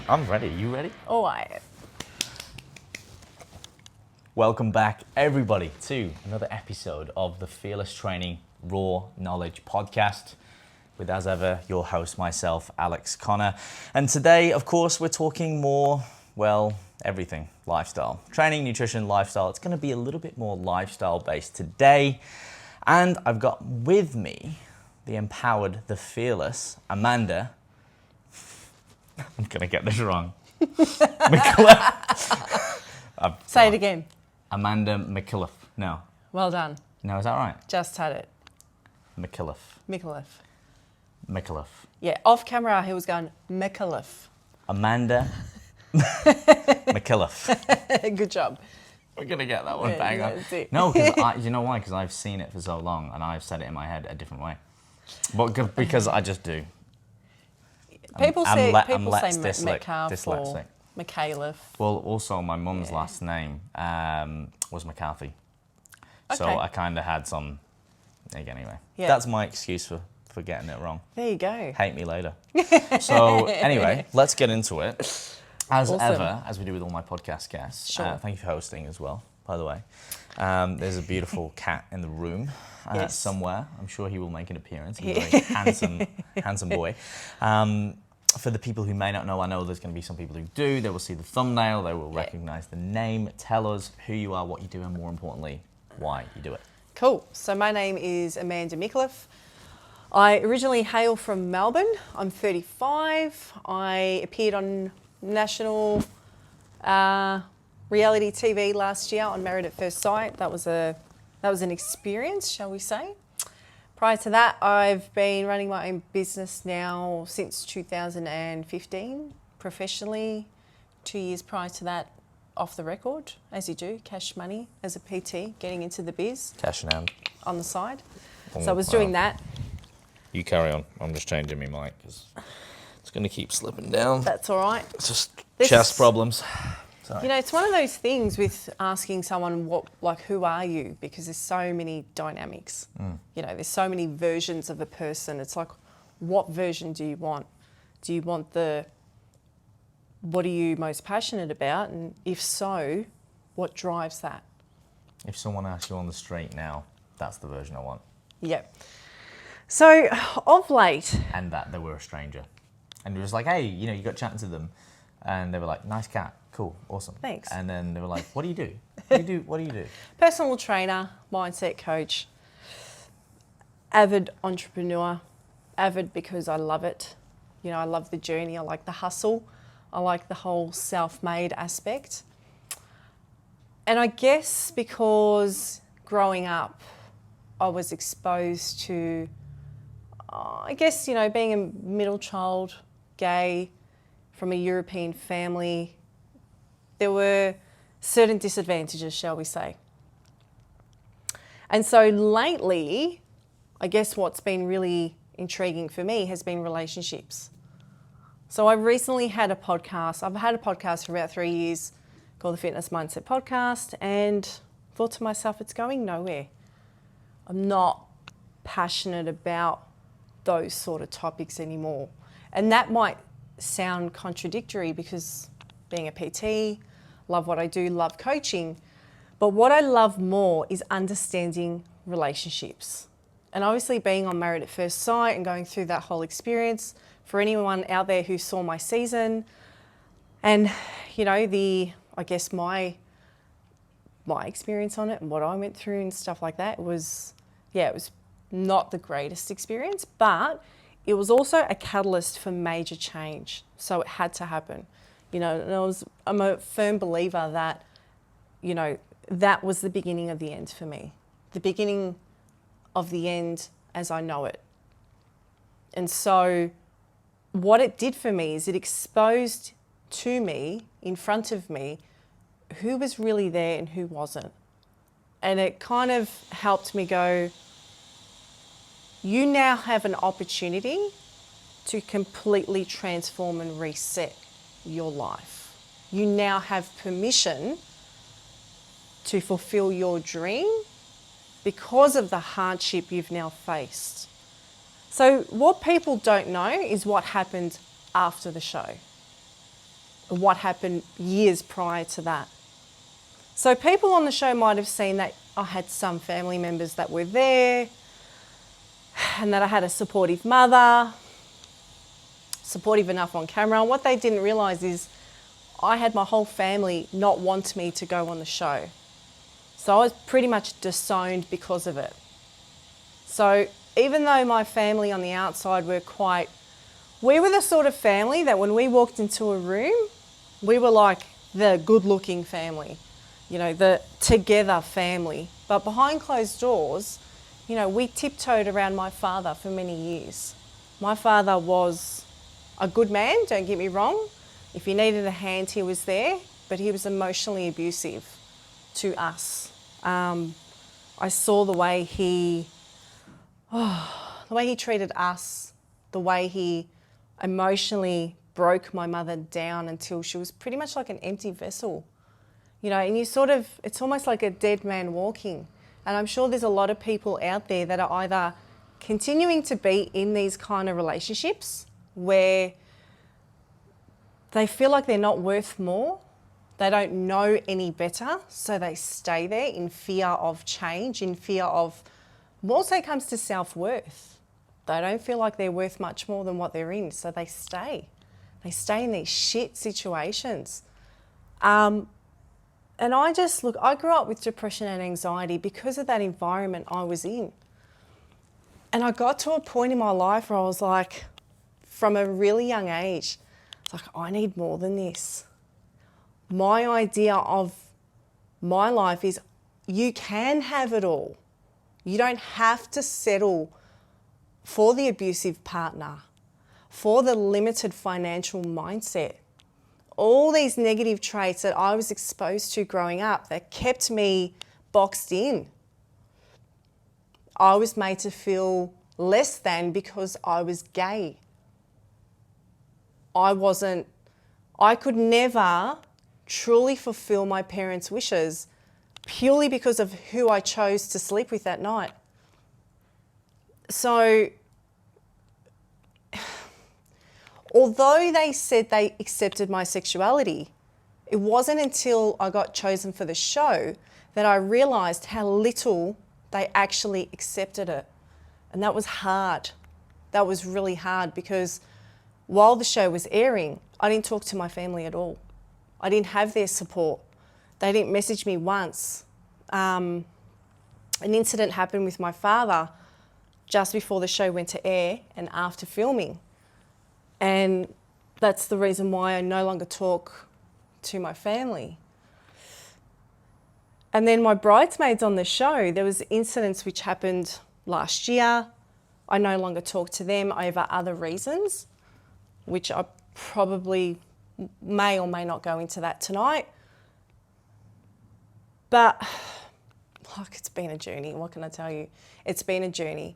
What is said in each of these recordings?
I'm ready. You ready? Oh, I. Welcome back, everybody, to another episode of the Fearless Training Raw Knowledge Podcast with, as ever, your host, myself, Alex Connor. And today, of course, we're talking more, well, everything. Lifestyle. Training, nutrition, lifestyle. It's going to be a little bit more lifestyle-based today. And I've got with me the empowered, the fearless, Amanda. I'm going to get this wrong. Micallef. Say it again. Amanda Micallef. No. Well done. No, is that right? Just had it. Micallef. Micallef. Micallef. Yeah, off camera he was going, Micallef. Amanda Micallef. Good job. We're going to get that one bang on. That's it. No, because you know why? Because I've seen it for so long and I've said it in my head a different way. But because I just do. People say dyslexic. Micallef or Micallef. Well, also my mum's last name was McCarthy. So Okay. I kind of had some, anyway. Yeah. That's my excuse for getting it wrong. There you go. Hate me later. So anyway, let's get into it. As Awesome. ever, as we do with all my podcast guests. Sure. Thank you for hosting as well, by the way. There's a beautiful cat in the room Yes. somewhere. I'm sure he will make an appearance. He's a very handsome boy. For the people who may not know, I know there's going to be some people who do. They will see the thumbnail. They will recognize the name. Tell us who you are, what you do, and more importantly, why you do it. Cool. So my name is Amanda Micallef. I originally hail from Melbourne. I'm 35. I appeared on national reality TV last year on Married at First Sight. That was an experience, shall we say. Prior to that, I've been running my own business now since 2015, professionally. 2 years prior to that, off the record, as you do, cash money as a PT, getting into the biz. Cash in hand. On the side. So I was doing that. You carry on. I'm just changing my mic because it's going to keep slipping down. That's all right. It's just chest problems. Sorry. You know, it's one of those things with asking someone who are you? Because there's so many dynamics. You know, there's so many versions of a person. It's like, what version do you want? Do you want what are you most passionate about? And if so, what drives that? If someone asks you on the street now, that's the version I want. Yep. So, of late... And that they were a stranger. And it was like, hey, you got chatting to them. And they were like, nice cat. Cool, awesome. Thanks. And then they were like, what do you do? What do you do? Personal trainer, mindset coach, avid entrepreneur, avid because I love it. You know, I love the journey. I like the hustle. I like the whole self-made aspect. And I guess because growing up, I was exposed to, being a middle child, gay, from a European family, there were certain disadvantages, shall we say. And so lately, I guess what's been really intriguing for me has been relationships. So I recently had a podcast. I've had a podcast for about 3 years called the Fitness Mindset Podcast, and thought to myself, it's going nowhere. I'm not passionate about those sort of topics anymore. And that might sound contradictory because being a PT, love what I do, love coaching. But what I love more is understanding relationships. And obviously being on Married at First Sight and going through that whole experience, for anyone out there who saw my season and, my experience on it and what I went through and stuff like that, it was not the greatest experience, but it was also a catalyst for major change. So it had to happen. And I'm a firm believer that, that was the beginning of the end for me. The beginning of the end as I know it. And so what it did for me is it exposed to me, in front of me, who was really there and who wasn't. And it kind of helped me go, you now have an opportunity to completely transform and reset your life. You now have permission to fulfill your dream because of the hardship you've now faced. So what people don't know is what happened after the show. what happened years prior to that. So people on the show might have seen that I had some family members that were there and that I had a supportive mother, supportive enough on camera. And what they didn't realise is I had my whole family not want me to go on the show. So I was pretty much disowned because of it. So even though my family on the outside we were the sort of family that when we walked into a room, we were like the good-looking family, the together family. But behind closed doors, we tiptoed around my father for many years. My father was a good man, don't get me wrong. If you needed a hand, he was there, but he was emotionally abusive to us. I saw the way he treated us, the way he emotionally broke my mother down until she was pretty much like an empty vessel. And it's almost like a dead man walking. And I'm sure there's a lot of people out there that are either continuing to be in these kind of relationships where they feel like they're not worth more, they don't know any better, so they stay there in fear of change, in fear of, also comes to self-worth. They don't feel like they're worth much more than what they're in, so they stay. They stay in these shit situations. And I grew up with depression and anxiety because of that environment I was in. And I got to a point in my life where I was like, from a really young age, it's like, I need more than this. My idea of my life is you can have it all. You don't have to settle for the abusive partner, for the limited financial mindset. All these negative traits that I was exposed to growing up that kept me boxed in. I was made to feel less than because I was gay. I could never truly fulfill my parents' wishes purely because of who I chose to sleep with that night. So, although they said they accepted my sexuality, it wasn't until I got chosen for the show that I realised how little they actually accepted it. And that was hard. That was really hard because while the show was airing, I didn't talk to my family at all. I didn't have their support. They didn't message me once. An incident happened with my father just before the show went to air and after filming. And that's the reason why I no longer talk to my family. And then my bridesmaids on the show, there was incidents which happened last year. I no longer talk to them over other reasons, which I probably may or may not go into that tonight. But look, it's been a journey. What can I tell you? It's been a journey.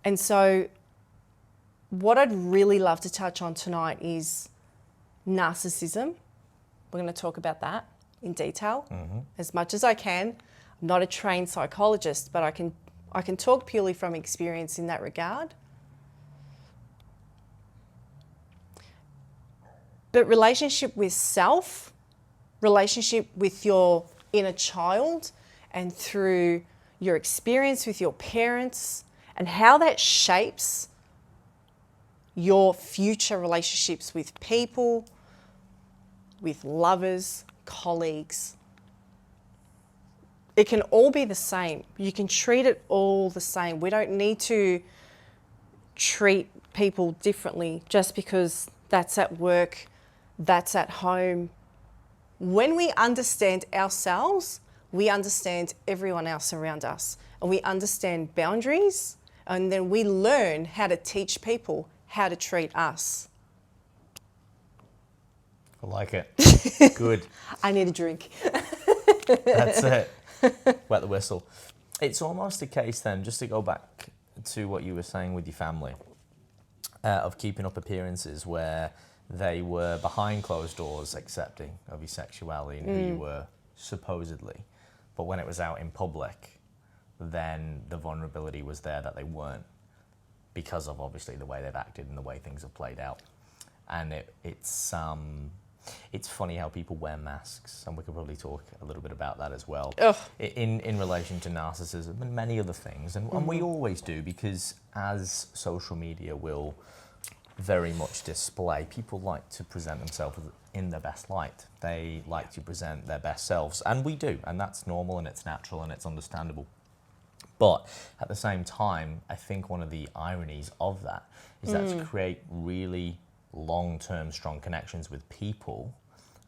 And so what I'd really love to touch on tonight is narcissism. We're going to talk about that in detail as much as I can. I'm not a trained psychologist, but I can talk purely from experience in that regard. But relationship with self, relationship with your inner child, and through your experience with your parents and how that shapes your future relationships with people, with lovers, colleagues. It can all be the same. You can treat it all the same. We don't need to treat people differently just because that's at work, that's at home. When we understand ourselves, we understand everyone else around us, and we understand boundaries, and then we learn how to teach people how to treat us. I like it. Good. I need a drink. That's it. Wet the whistle. It's almost a case then, just to go back to what you were saying with your family, of keeping up appearances where they were behind closed doors accepting of your sexuality and who you were, supposedly. But when it was out in public, then the vulnerability was there that they weren't, because of obviously the way they've acted and the way things have played out. And it's It's funny how people wear masks, and we could probably talk a little bit about that as well. Ugh. In relation to narcissism and many other things, and we always do, because as social media will very much display, people like to present themselves in their best light. They like to present their best selves, and we do, and that's normal and it's natural and it's understandable. But at the same time, I think one of the ironies of that is that to create really long-term strong connections with people,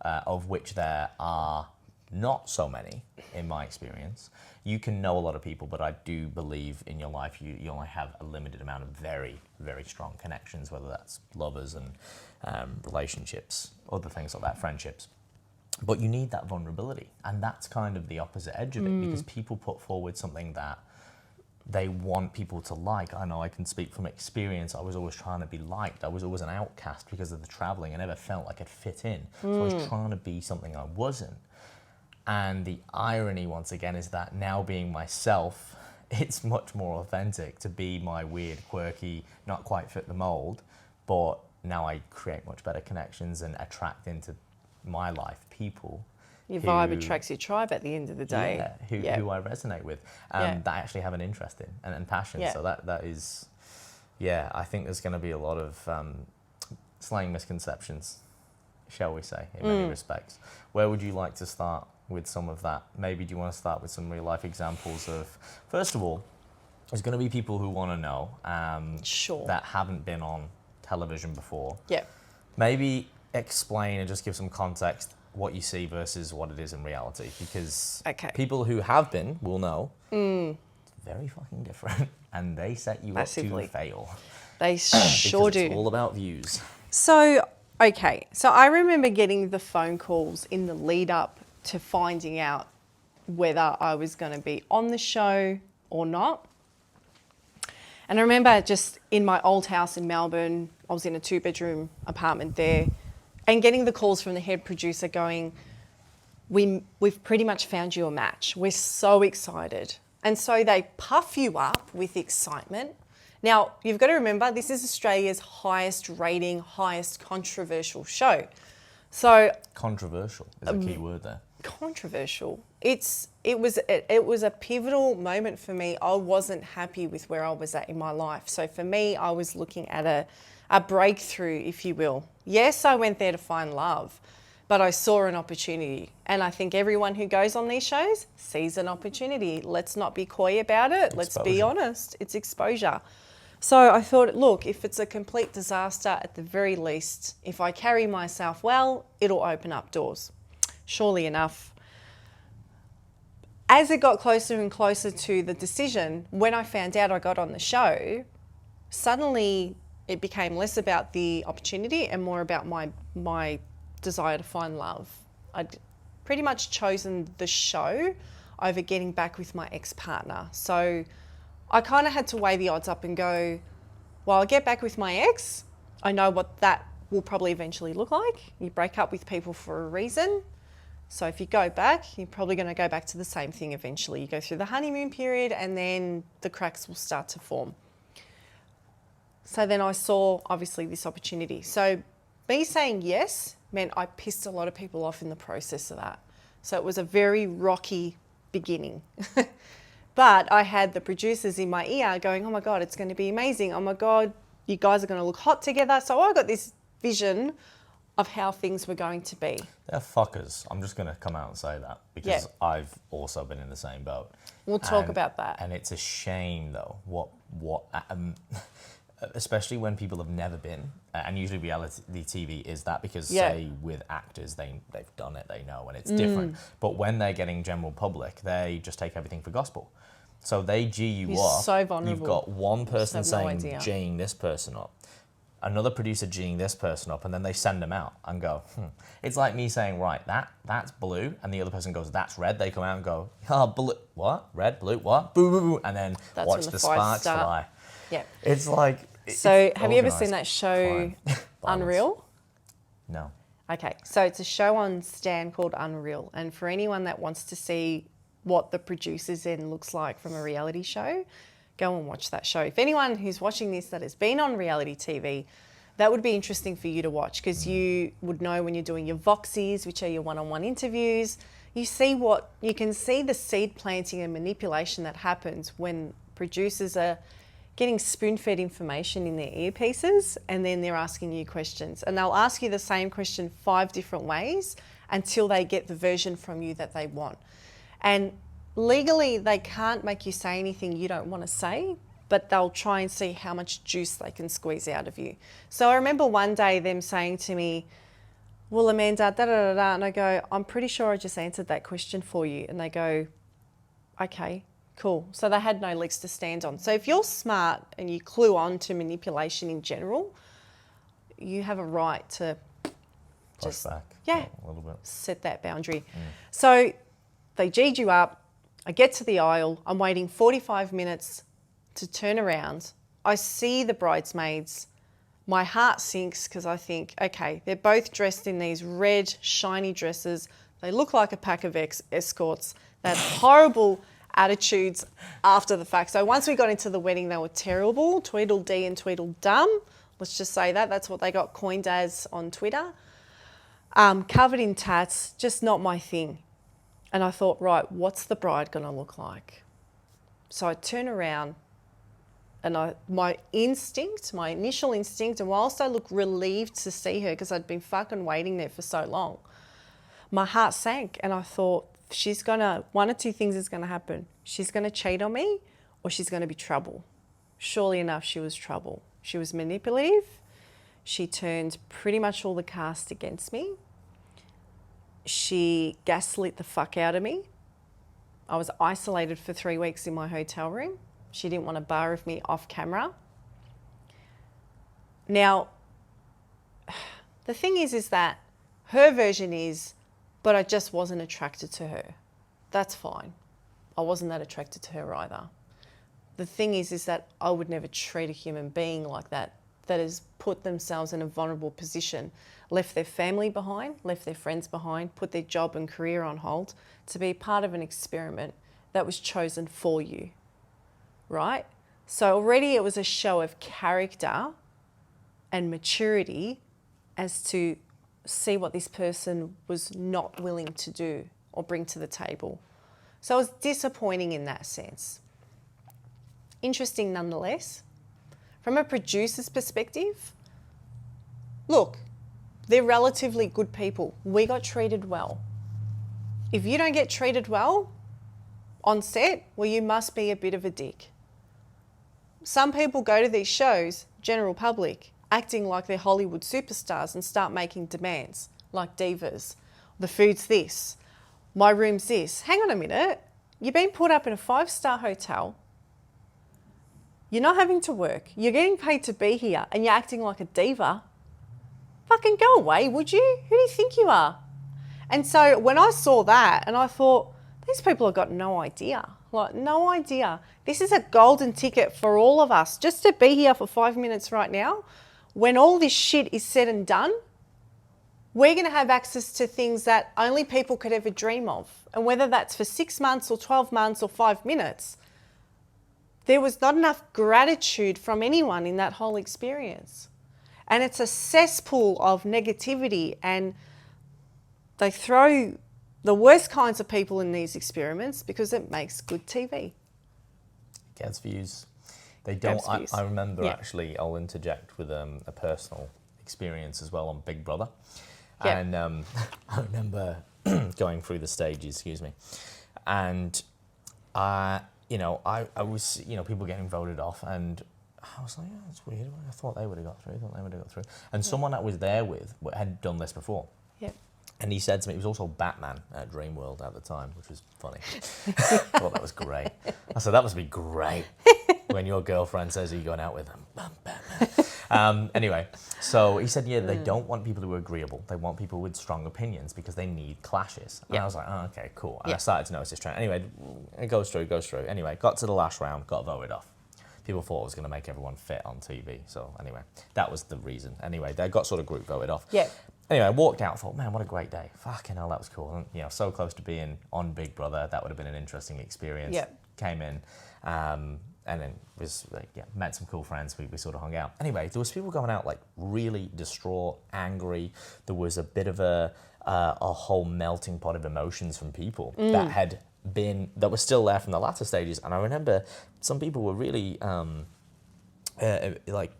of which there are not so many in my experience. You can know a lot of people, but I do believe in your life you only have a limited amount of very, very strong connections, whether that's lovers and relationships, other things like that, friendships. But you need that vulnerability, and that's kind of the opposite edge of it, because people put forward something that they want people to like. I know I can speak from experience. I was always trying to be liked. I was always an outcast because of the traveling. I never felt like I'd fit in. So I was trying to be something I wasn't. And the irony, once again, is that now being myself, it's much more authentic to be my weird, quirky, not quite fit the mold, but now I create much better connections and attract into my life people. Your vibe attracts your tribe at the end of the day. Yeah, who I resonate with, that I actually have an interest in and passion. Yeah. So that is, I think there's going to be a lot of slaying misconceptions, shall we say, in many respects. Where would you like to start with some of that? Maybe do you want to start with some real life examples of, first of all, there's going to be people who want to know that haven't been on television before. Yeah. Maybe explain and just give some context what you see versus what it is in reality, because people who have been will know it's very fucking different, and they set you Massively. up to fail. They sure do. It's all about views. So I remember getting the phone calls in the lead up to finding out whether I was going to be on the show or not. And I remember just in my old house in Melbourne, I was in a 2-bedroom apartment there, and getting the calls from the head producer going, we've pretty much found you a match. We're so excited. And so they puff you up with excitement. Now, you've got to remember, this is Australia's highest rating, highest controversial show. So controversial is a key word there. Controversial. It was a pivotal moment for me. I wasn't happy with where I was at in my life. So for me, I was looking at a breakthrough, if you will. Yes, I went there to find love, but I saw an opportunity. And I think everyone who goes on these shows sees an opportunity. Let's not be coy about it. Let's be honest. It's exposure. So I thought, look, if it's a complete disaster, at the very least, if I carry myself well, it'll open up doors. Surely enough, as it got closer and closer to the decision, when I found out I got on the show, suddenly it became less about the opportunity and more about my desire to find love. I'd pretty much chosen the show over getting back with my ex-partner. So I kind of had to weigh the odds up and go, well, I'll get back with my ex. I know what that will probably eventually look like. You break up with people for a reason. So if you go back, you're probably going to go back to the same thing eventually. You go through the honeymoon period and then the cracks will start to form. So then I saw, obviously, this opportunity. So me saying yes meant I pissed a lot of people off in the process of that. So it was a very rocky beginning. But I had the producers in my ear going, oh my God, it's going to be amazing. Oh my God, you guys are going to look hot together. So I got this vision of how things were going to be. They're fuckers. I'm just going to come out and say that, because I've also been in the same boat. We'll talk about that. And it's a shame, though, what especially when people have never been, and usually reality TV is that, because say with actors, they've done it, they know, and it's different. But when they're getting general public, they just take everything for gospel. So they G you up. So vulnerable. You've got one person saying, G'ing this person up, another producer G'ing this person up, and then they send them out and go, It's like me saying, right, that's blue, and the other person goes, that's red. They come out and go, blue, what? Red, blue, what? Boo, boo, boo. And then watch the sparks fly. Yeah. It's like... So have you ever seen that show Unreal? No. Okay, so it's a show on Stan called Unreal. And for anyone that wants to see what the producer's end looks like from a reality show, go and watch that show. If anyone who's watching this that has been on reality TV, That would be interesting for you to watch, because you would know when you're doing your voxies, which are your one-on-one interviews, you can see the seed planting and manipulation that happens when producers are getting spoon-fed information in their earpieces, and then they're asking you questions. And they'll ask you the same question 5 different ways until they get the version from you that they want. And legally, they can't make you say anything you don't want to say, but they'll try and see how much juice they can squeeze out of you. So I remember one day them saying to me, well, Amanda, da-da-da-da, and I go, I'm pretty sure I just answered that question for you. And they go, okay, cool. So they had no legs to stand on. So if you're smart and you clue on to manipulation in general, you have a right to Push back a little bit. Set that boundary. So they G'd you up. I get to the aisle. I'm waiting 45 minutes to turn around. I see the bridesmaids. My heart sinks because I think, okay, they're both dressed in these red, shiny dresses. They look like a pack of escorts. They had horrible attitudes after the fact. So once we got into the wedding, they were terrible, Tweedledee and Tweedledum. Let's just say that. That's what they got coined as on Twitter. Covered in tats, just not my thing. And I thought, right, what's the bride going to look like? So I turn around and my initial instinct, and whilst I look relieved to see her because I'd been fucking waiting there for so long, my heart sank and I thought, one of two things is going to happen. She's going to cheat on me or she's going to be trouble. Surely enough, she was trouble. She was manipulative. She turned pretty much all the cast against me. She gaslit the fuck out of me. I was isolated for 3 weeks in my hotel room. She didn't want a bar of me off camera. Now, the thing is that her version is, but I just wasn't attracted to her. That's fine. I wasn't that attracted to her either. The thing is that I would never treat a human being like that has put themselves in a vulnerable position, left their family behind, left their friends behind, put their job and career on hold to be part of an experiment that was chosen for you, right? So already it was a show of character and maturity as to see what this person was not willing to do or bring to the table. So it was disappointing in that sense. Interesting nonetheless. From a producer's perspective, look, they're relatively good people. We got treated well. If you don't get treated well on set, well, you must be a bit of a dick. Some people go to these shows, general public, acting like they're Hollywood superstars and start making demands like divas. The food's this, my room's this. Hang on a minute. You've been put up in a 5-star hotel. You're not having to work. You're getting paid to be here and you're acting like a diva. Fucking go away, would you? Who do you think you are? And so when I saw that and I thought, these people have got no idea. Like, no idea. This is a golden ticket for all of us just to be here for 5 minutes right now. When all this shit is said and done, we're going to have access to things that only people could ever dream of. And whether that's for 6 months or 12 months or 5 minutes, there was not enough gratitude from anyone in that whole experience. And it's a cesspool of negativity, and they throw the worst kinds of people in these experiments because it makes good TV. Gets views. They don't. Views. I remember actually. I'll interject with a personal experience as well on Big Brother, and I remember going through the stages. Excuse me, and I was people getting voted off, and I was like, yeah, that's weird. I thought they would have got through. And someone that was there with had done this before. Yep. And he said to me, he was also Batman at Dreamworld at the time, which was funny. I thought that was great. I said, that must be great when your girlfriend says, are you going out with him? I'm Batman. Anyway, so he said, yeah, they don't want people who are agreeable. They want people with strong opinions because they need clashes. And I was like, oh, okay, cool. And I started to notice this trend. Anyway, it goes through. Anyway, got to the last round, got voted off. People thought it was going to make everyone fit on TV. So anyway, that was the reason. Anyway, they got sort of group voted off. Yeah. Anyway, I walked out, thought, man, what a great day. Fucking hell, that was cool. And, so close to being on Big Brother. That would have been an interesting experience. Yeah. Came in, and and then was like, yeah, met some cool friends. We sort of hung out. Anyway, there was people going out like really distraught, angry. There was a bit of a whole melting pot of emotions from people that were still there from the latter stages. And I remember some people were really like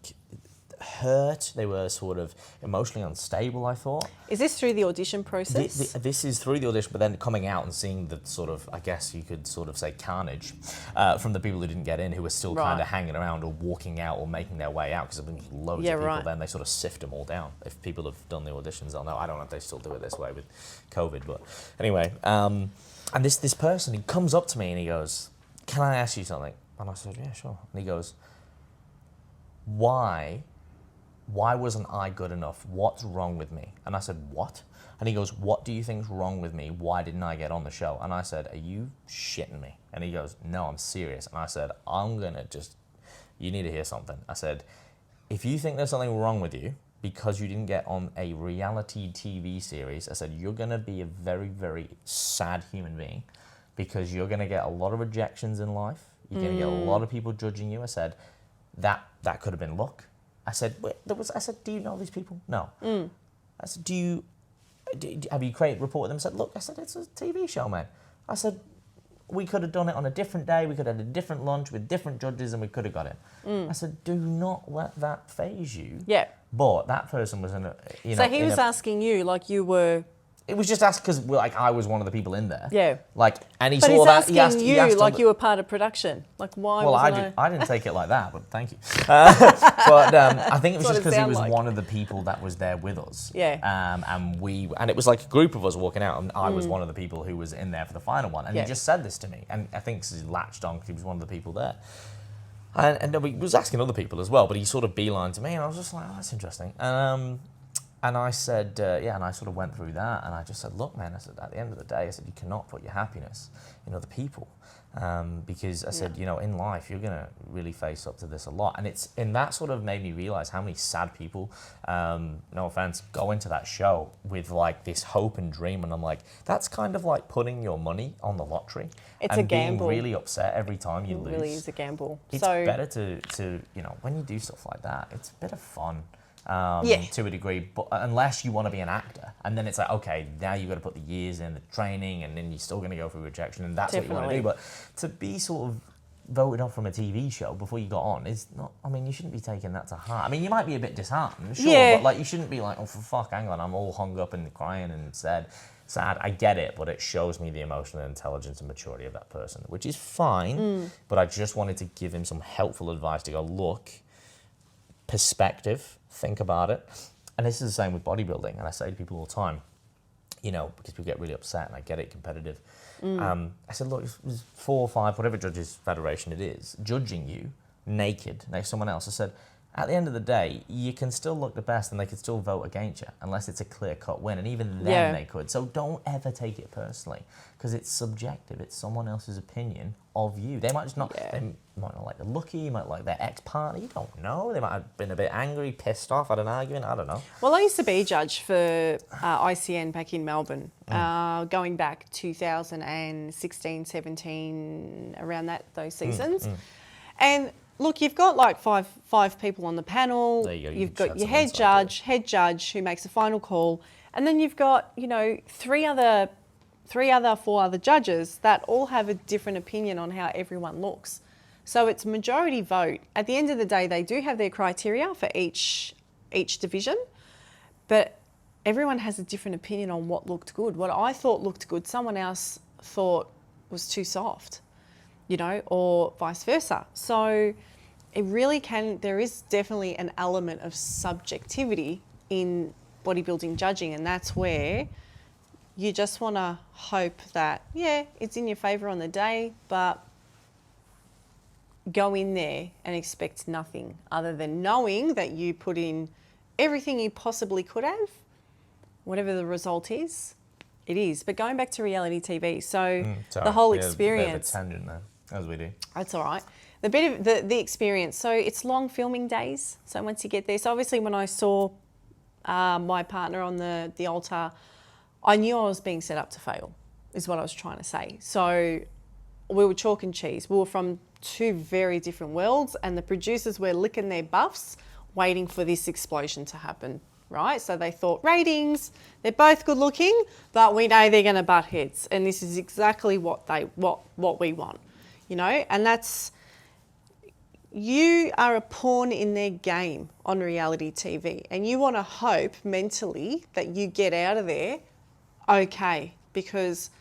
hurt. They were sort of emotionally unstable, I thought. Is this through the audition process? This is through the audition, but then coming out and seeing the sort of, I guess you could sort of say, carnage from the people who didn't get in, who were still kind of hanging around or walking out or making their way out, because there have been loads of people then, they sort of sift them all down. If people have done the auditions, they'll know. I don't know if they still do it this way with COVID, but anyway. And this person, he comes up to me and he goes, "Can I ask you something?" And I said, "Yeah, sure." And he goes, Why wasn't I good enough? What's wrong with me?" And I said, "What?" And he goes, "What do you think's wrong with me? Why didn't I get on the show?" And I said, "Are you shitting me?" And he goes, "No, I'm serious." And I said, you need to hear something. I said, "If you think there's something wrong with you because you didn't get on a reality TV series," I said, "you're going to be a very, very sad human being, because you're going to get a lot of rejections in life. You're going to get a lot of people judging you." I said, that could have been luck. I said, "Do you know these people?" "No." I said, have you reported them?" I said, "Look," I said, "it's a TV show, man." I said, "We could have done it on a different day. We could have had a different lunch with different judges, and we could have got it." I said, "Do not let that phase you." Yeah. But that person was So he was asking you like you were. It was just asked because like I was one of the people in there. Yeah. Like, and he But saw he's that. asking you like you were part of production. Like, why? Well, wasn't I didn't take it like that, but thank you. But I think it was just because he was one of the people that was there with us. Yeah. And it was like a group of us walking out, and I was one of the people who was in there for the final one. And he just said this to me, and I think he latched on because he was one of the people there. And he was asking other people as well, but he sort of beelined to me, and I was just like, "Oh, that's interesting." And I said, and I sort of went through that, and I just said, "Look, man," I said, "at the end of the day," I said, "you cannot put your happiness in other people." Because I said, in life, you're going to really face up to this a lot. And that sort of made me realize how many sad people, no offense, go into that show with like this hope and dream. And I'm like, that's kind of like putting your money on the lottery. It's a gamble. And being really upset every time you lose. It really is a gamble. It's better to, when you do stuff like that, it's a bit of fun. To a degree, but unless you want to be an actor, and then it's like, okay, now you've got to put the years in, the training, and then you're still going to go through rejection, and that's what you want to do. But to be sort of voted off from a TV show before you got on is not, I mean, you shouldn't be taking that to heart. I mean, you might be a bit disheartened, sure, but like you shouldn't be like, "Oh, for fuck, hang on, I'm all hung up and crying and sad. I get it, but it shows me the emotional intelligence and maturity of that person, which is fine. But I just wanted to give him some helpful advice to go, look, perspective, think about it. And this is the same with bodybuilding. And I say to people all the time, because people get really upset, and I get it, competitive. I said, look, there's 4 or 5, whatever judges federation it is, judging you naked next to someone else. I said, at the end of the day, you can still look the best and they can still vote against you unless it's a clear-cut win. And even then they could. So don't ever take it personally, because it's subjective. It's someone else's opinion of you. They might just not, they might not like the look you, might like their ex-partner. You don't know. They might have been a bit angry, pissed off, had an argument. I don't know. Well, I used to be a judge for ICN back in Melbourne, going back 2016, 17, around those seasons. And look, you've got like five people on the panel. There you go. You've got your head judge who makes the final call, and then you've got 4 other judges that all have a different opinion on how everyone looks. So it's majority vote. At the end of the day, they do have their criteria for each division, but everyone has a different opinion on what looked good. What I thought looked good, someone else thought was too soft, or vice versa. So it really there is definitely an element of subjectivity in bodybuilding judging, and that's where you just want to hope that, it's in your favour on the day, but go in there and expect nothing other than knowing that you put in everything you possibly could have, whatever the result is, it is. But going back to reality TV, so the whole experience. A tangent there, as we do. That's all right. The bit of the experience. So it's long filming days. So once you get there, so obviously when I saw my partner on the altar, I knew I was being set up to fail, is what I was trying to say. So we were chalk and cheese. We were from two very different worlds, and the producers were licking their buffs waiting for this explosion to happen, right? So they thought ratings, they're both good looking, but we know they're going to butt heads, and this is exactly what we want, you know? And that's, you are a pawn in their game on reality TV, and you want to hope mentally that you get out of there okay, because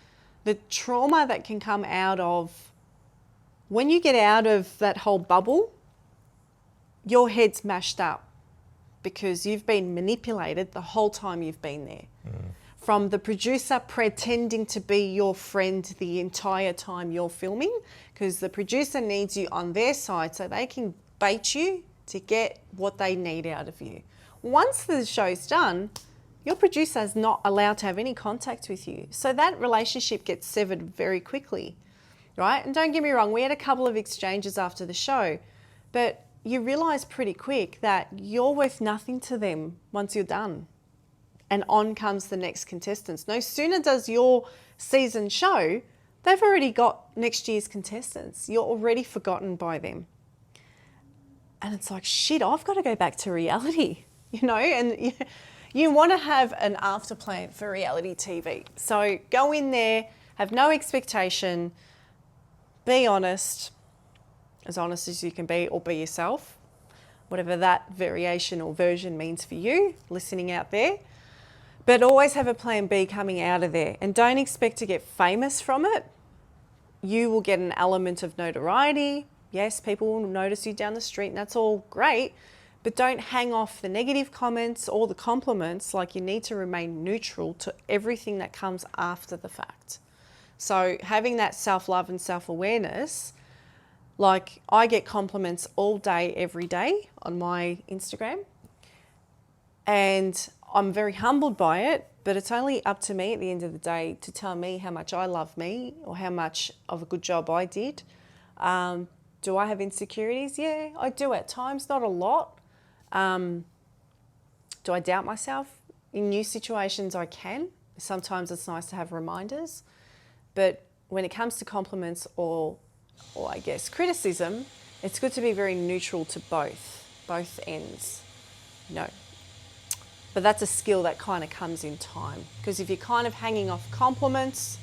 the trauma that can come out of, when you get out of that whole bubble, your head's mashed up because you've been manipulated the whole time you've been there. From the producer pretending to be your friend the entire time you're filming, because the producer needs you on their side so they can bait you to get what they need out of you. Once the show's done, your producer is not allowed to have any contact with you. So that relationship gets severed very quickly, right? And don't get me wrong, we had a couple of exchanges after the show, but you realise pretty quick that you're worth nothing to them once you're done. And on comes the next contestants. No sooner does your season show, they've already got next year's contestants. You're already forgotten by them. And it's like, shit, I've got to go back to reality, you know? And you want to have an after plan for reality TV. So go in there, have no expectation, be honest as you can be, or be yourself, whatever that variation or version means for you, listening out there. But always have a plan B coming out of there, and don't expect to get famous from it. You will get an element of notoriety. Yes, people will notice you down the street, and that's all great, but don't hang off the negative comments or the compliments. Like, you need to remain neutral to everything that comes after the fact. So having that self-love and self-awareness, like, I get compliments all day, every day on my Instagram, and I'm very humbled by it, but it's only up to me at the end of the day to tell me how much I love me or how much of a good job I did. Do I have insecurities? Yeah, I do at times, not a lot. Do I doubt myself? In new situations, I can. Sometimes it's nice to have reminders. But when it comes to compliments or I guess criticism, it's good to be very neutral to both ends, you know. But that's a skill that kind of comes in time, because if you're kind of hanging off compliments,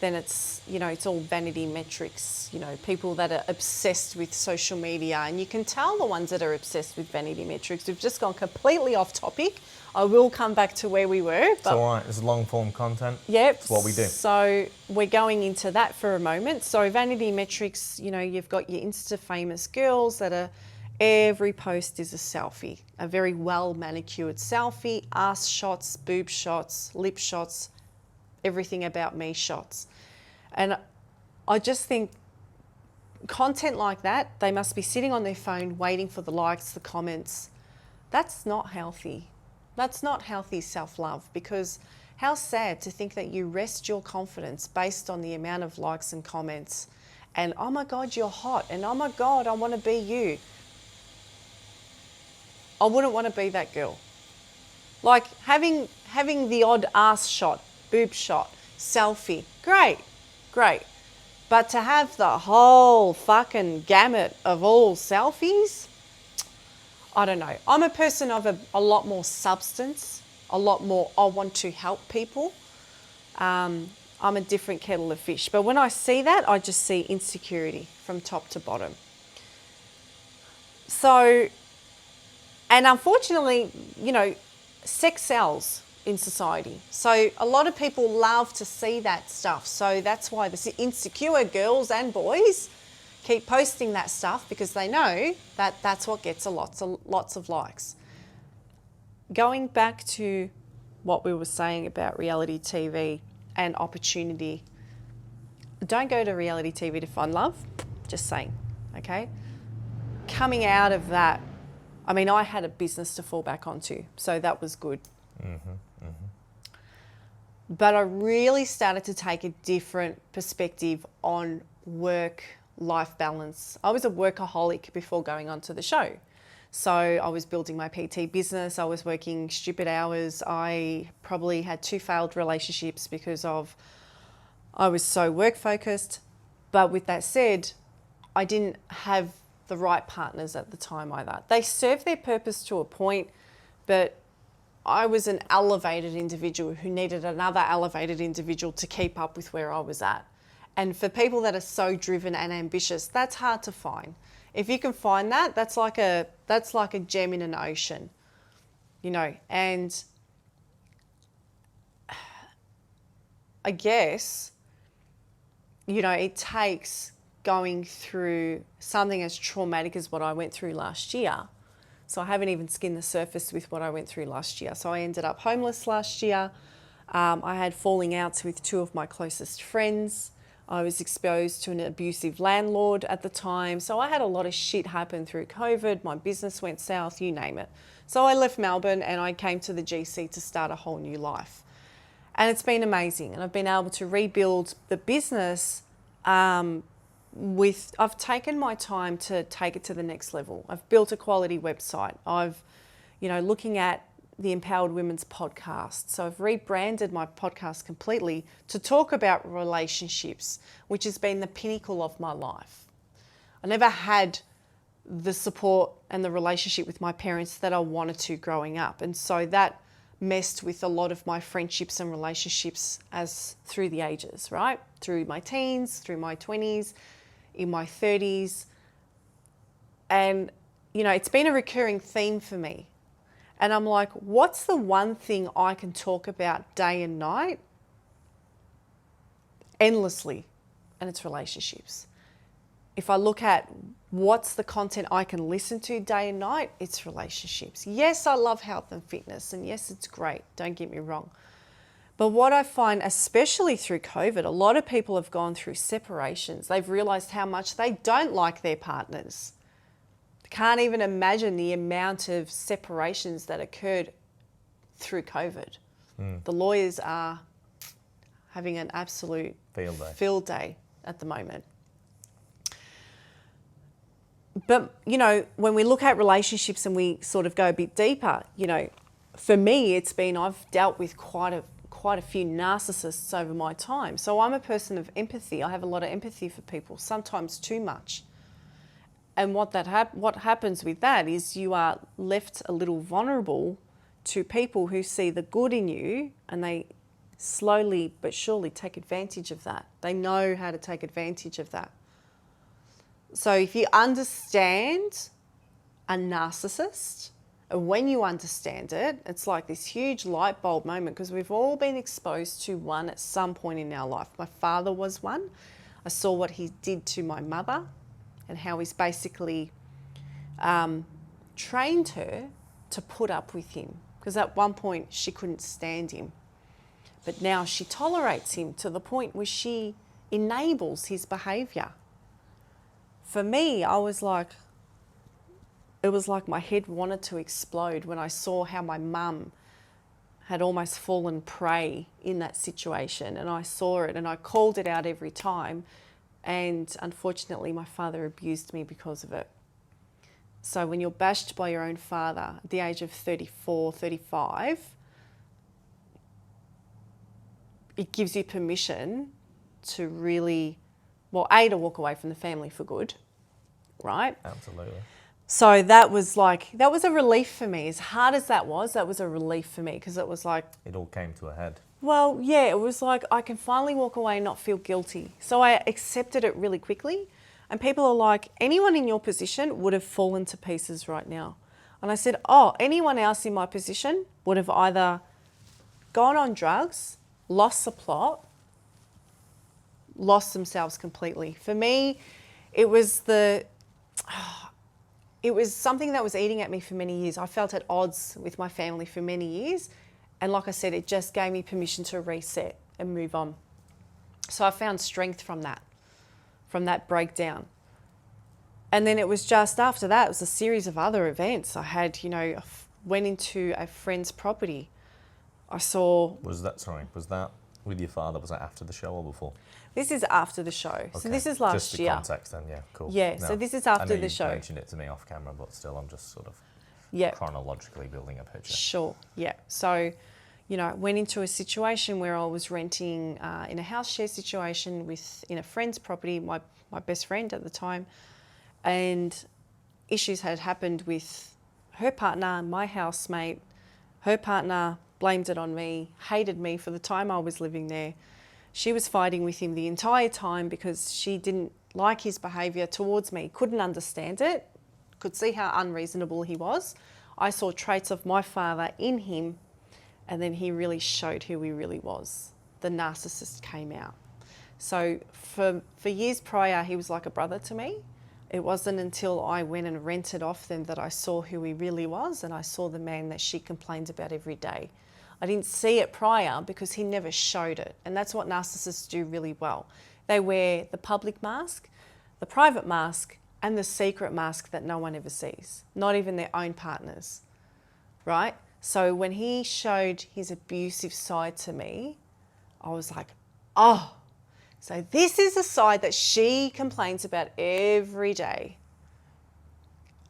then it's, you know, it's all vanity metrics, you know, people that are obsessed with social media, and you can tell the ones that are obsessed with vanity metrics. We've just gone completely off topic. I will come back to where we were. But it's all right, it's long form content. Yep. It's what we do. So we're going into that for a moment. So vanity metrics, you know, you've got your Insta famous girls that are, every post is a selfie, a very well manicured selfie, ass shots, boob shots, lip shots, everything about me shots. And I just think content like that, they must be sitting on their phone waiting for the likes, the comments. That's not healthy. That's not healthy self-love, because how sad to think that you rest your confidence based on the amount of likes and comments and, oh my God, you're hot, and oh my God, I want to be you. I wouldn't want to be that girl. Like, having the odd ass shot, boob shot, selfie, great. But to have the whole fucking gamut of all selfies, I don't know. I'm a person of a lot more substance, a lot more, I want to help people. I'm a different kettle of fish. But when I see that, I just see insecurity from top to bottom. So, and unfortunately, you know, sex sells in society. So a lot of people love to see that stuff. So that's why the insecure girls and boys keep posting that stuff, because they know that that's what gets lots of likes. Going back to what we were saying about reality TV and opportunity, don't go to reality TV to find love, just saying, okay? Coming out of that, I mean, I had a business to fall back onto, so that was good. But I really started to take a different perspective on work-life balance. I was a workaholic before going onto the show. So I was building my PT business. I was working stupid hours. I probably had 2 failed relationships because of I was so work focused. But with that said, I didn't have the right partners at the time either. They served their purpose to a point, but I was an elevated individual who needed another elevated individual to keep up with where I was at. And for people that are so driven and ambitious, that's hard to find. If you can find that, that's like a gem in an ocean, you know. And I guess, you know, it takes going through something as traumatic as what I went through last year. So I haven't even skinned the surface with what I went through last year. So I ended up homeless last year. I had falling outs with two of my closest friends. I was exposed to an abusive landlord at the time. So I had a lot of shit happen through COVID. My business went south, you name it. So I left Melbourne and I came to the GC to start a whole new life. And it's been amazing. And I've been able to rebuild the business I've taken my time to take it to the next level. I've built a quality website. Looking at the Empowered Women's podcast. So I've rebranded my podcast completely to talk about relationships, which has been the pinnacle of my life. I never had the support and the relationship with my parents that I wanted to growing up. And so that messed with a lot of my friendships and relationships as through the ages, right? Through my teens, through my 20s, in my 30s. And, you know, it's been a recurring theme for me. And I'm like, what's the one thing I can talk about day and night? Endlessly. And it's relationships. If I look at what's the content I can listen to day and night, it's relationships. Yes, I love health and fitness. And yes, it's great. Don't get me wrong. But what I find, especially through COVID, a lot of people have gone through separations. They've realized how much they don't like their partners. Can't even imagine the amount of separations that occurred through COVID. The lawyers are having an absolute field day at the moment. But, you know, when we look at relationships and we sort of go a bit deeper, you know, for me, I've dealt with quite a few narcissists over my time. So I'm a person of empathy. I have a lot of empathy for people, sometimes too much. And what happens with that is you are left a little vulnerable to people who see the good in you, and they slowly but surely take advantage of that. They know how to take advantage of that. So if you understand a narcissist, and when you understand it, it's like this huge light bulb moment, because we've all been exposed to one at some point in our life. My father was one. I saw what he did to my mother, and how he's basically trained her to put up with him. Because at one point she couldn't stand him. But now she tolerates him to the point where she enables his behaviour. For me, it was like my head wanted to explode when I saw how my mum had almost fallen prey in that situation. And I saw it and I called it out every time. And unfortunately, my father abused me because of it. So when you're bashed by your own father at the age of 34, 35, it gives you permission to really, to walk away from the family for good, right? Absolutely. So that was a relief for me. As hard as that was a relief for me, because it was like... It all came to a head. Well, yeah, it was like I can finally walk away and not feel guilty. So I accepted it really quickly. And people are like, anyone in your position would have fallen to pieces right now. And I said, anyone else in my position would have either gone on drugs, lost the plot, lost themselves completely. For me, it was something that was eating at me for many years. I felt at odds with my family for many years. And like I said, it just gave me permission to reset and move on. So I found strength from that breakdown. And then it was just after that, it was a series of other events. I had, went into a friend's property. I saw... Was that with your father? Was that after the show or before? This is after the show. Okay. So this is last year. Just the context then, yeah, cool. Yeah, no, so this is after the show. You mentioned it to me off camera, but still I'm just sort of chronologically building a picture. Sure, yeah. So, went into a situation where I was renting in a house share situation in a friend's property, my best friend at the time, and issues had happened with her partner, my housemate. Her partner blamed it on me, hated me for the time I was living there. She was fighting with him the entire time because she didn't like his behaviour towards me, couldn't understand it, could see how unreasonable he was. I saw traits of my father in him, and then he really showed who he really was. The narcissist came out. So for years prior, he was like a brother to me. It wasn't until I went and rented off them that I saw who he really was, and I saw the man that she complained about every day. I didn't see it prior because he never showed it. And that's what narcissists do really well. They wear the public mask, the private mask, and the secret mask that no one ever sees, not even their own partners, right? So when he showed his abusive side to me, I was like, oh, so this is the side that she complains about every day.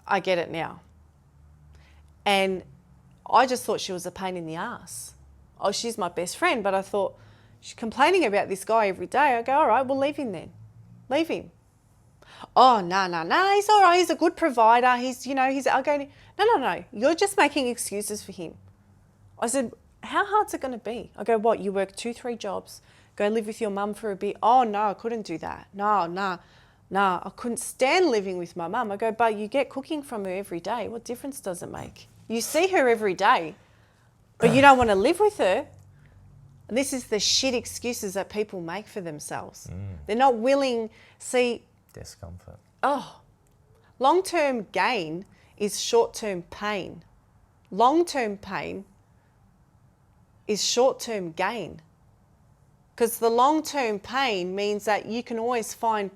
I get it now. And I just thought she was a pain in the ass. Oh, she's my best friend, but I thought she's complaining about this guy every day. I go, all right, well, leave him then. Leave him. Oh, no, he's all right. He's a good provider. I go, no. You're just making excuses for him. I said, how hard's it going to be? I go, what, you work 2-3 jobs, go live with your mum for a bit. Oh, no, I couldn't do that. No, I couldn't stand living with my mum. I go, but you get cooking from her every day. What difference does it make? You see her every day, but you don't want to live with her. And this is the shit excuses that people make for themselves. They're not willing, Discomfort. Oh, long-term gain is short-term pain. Long-term pain is short-term gain. Because the long-term pain means that you can always the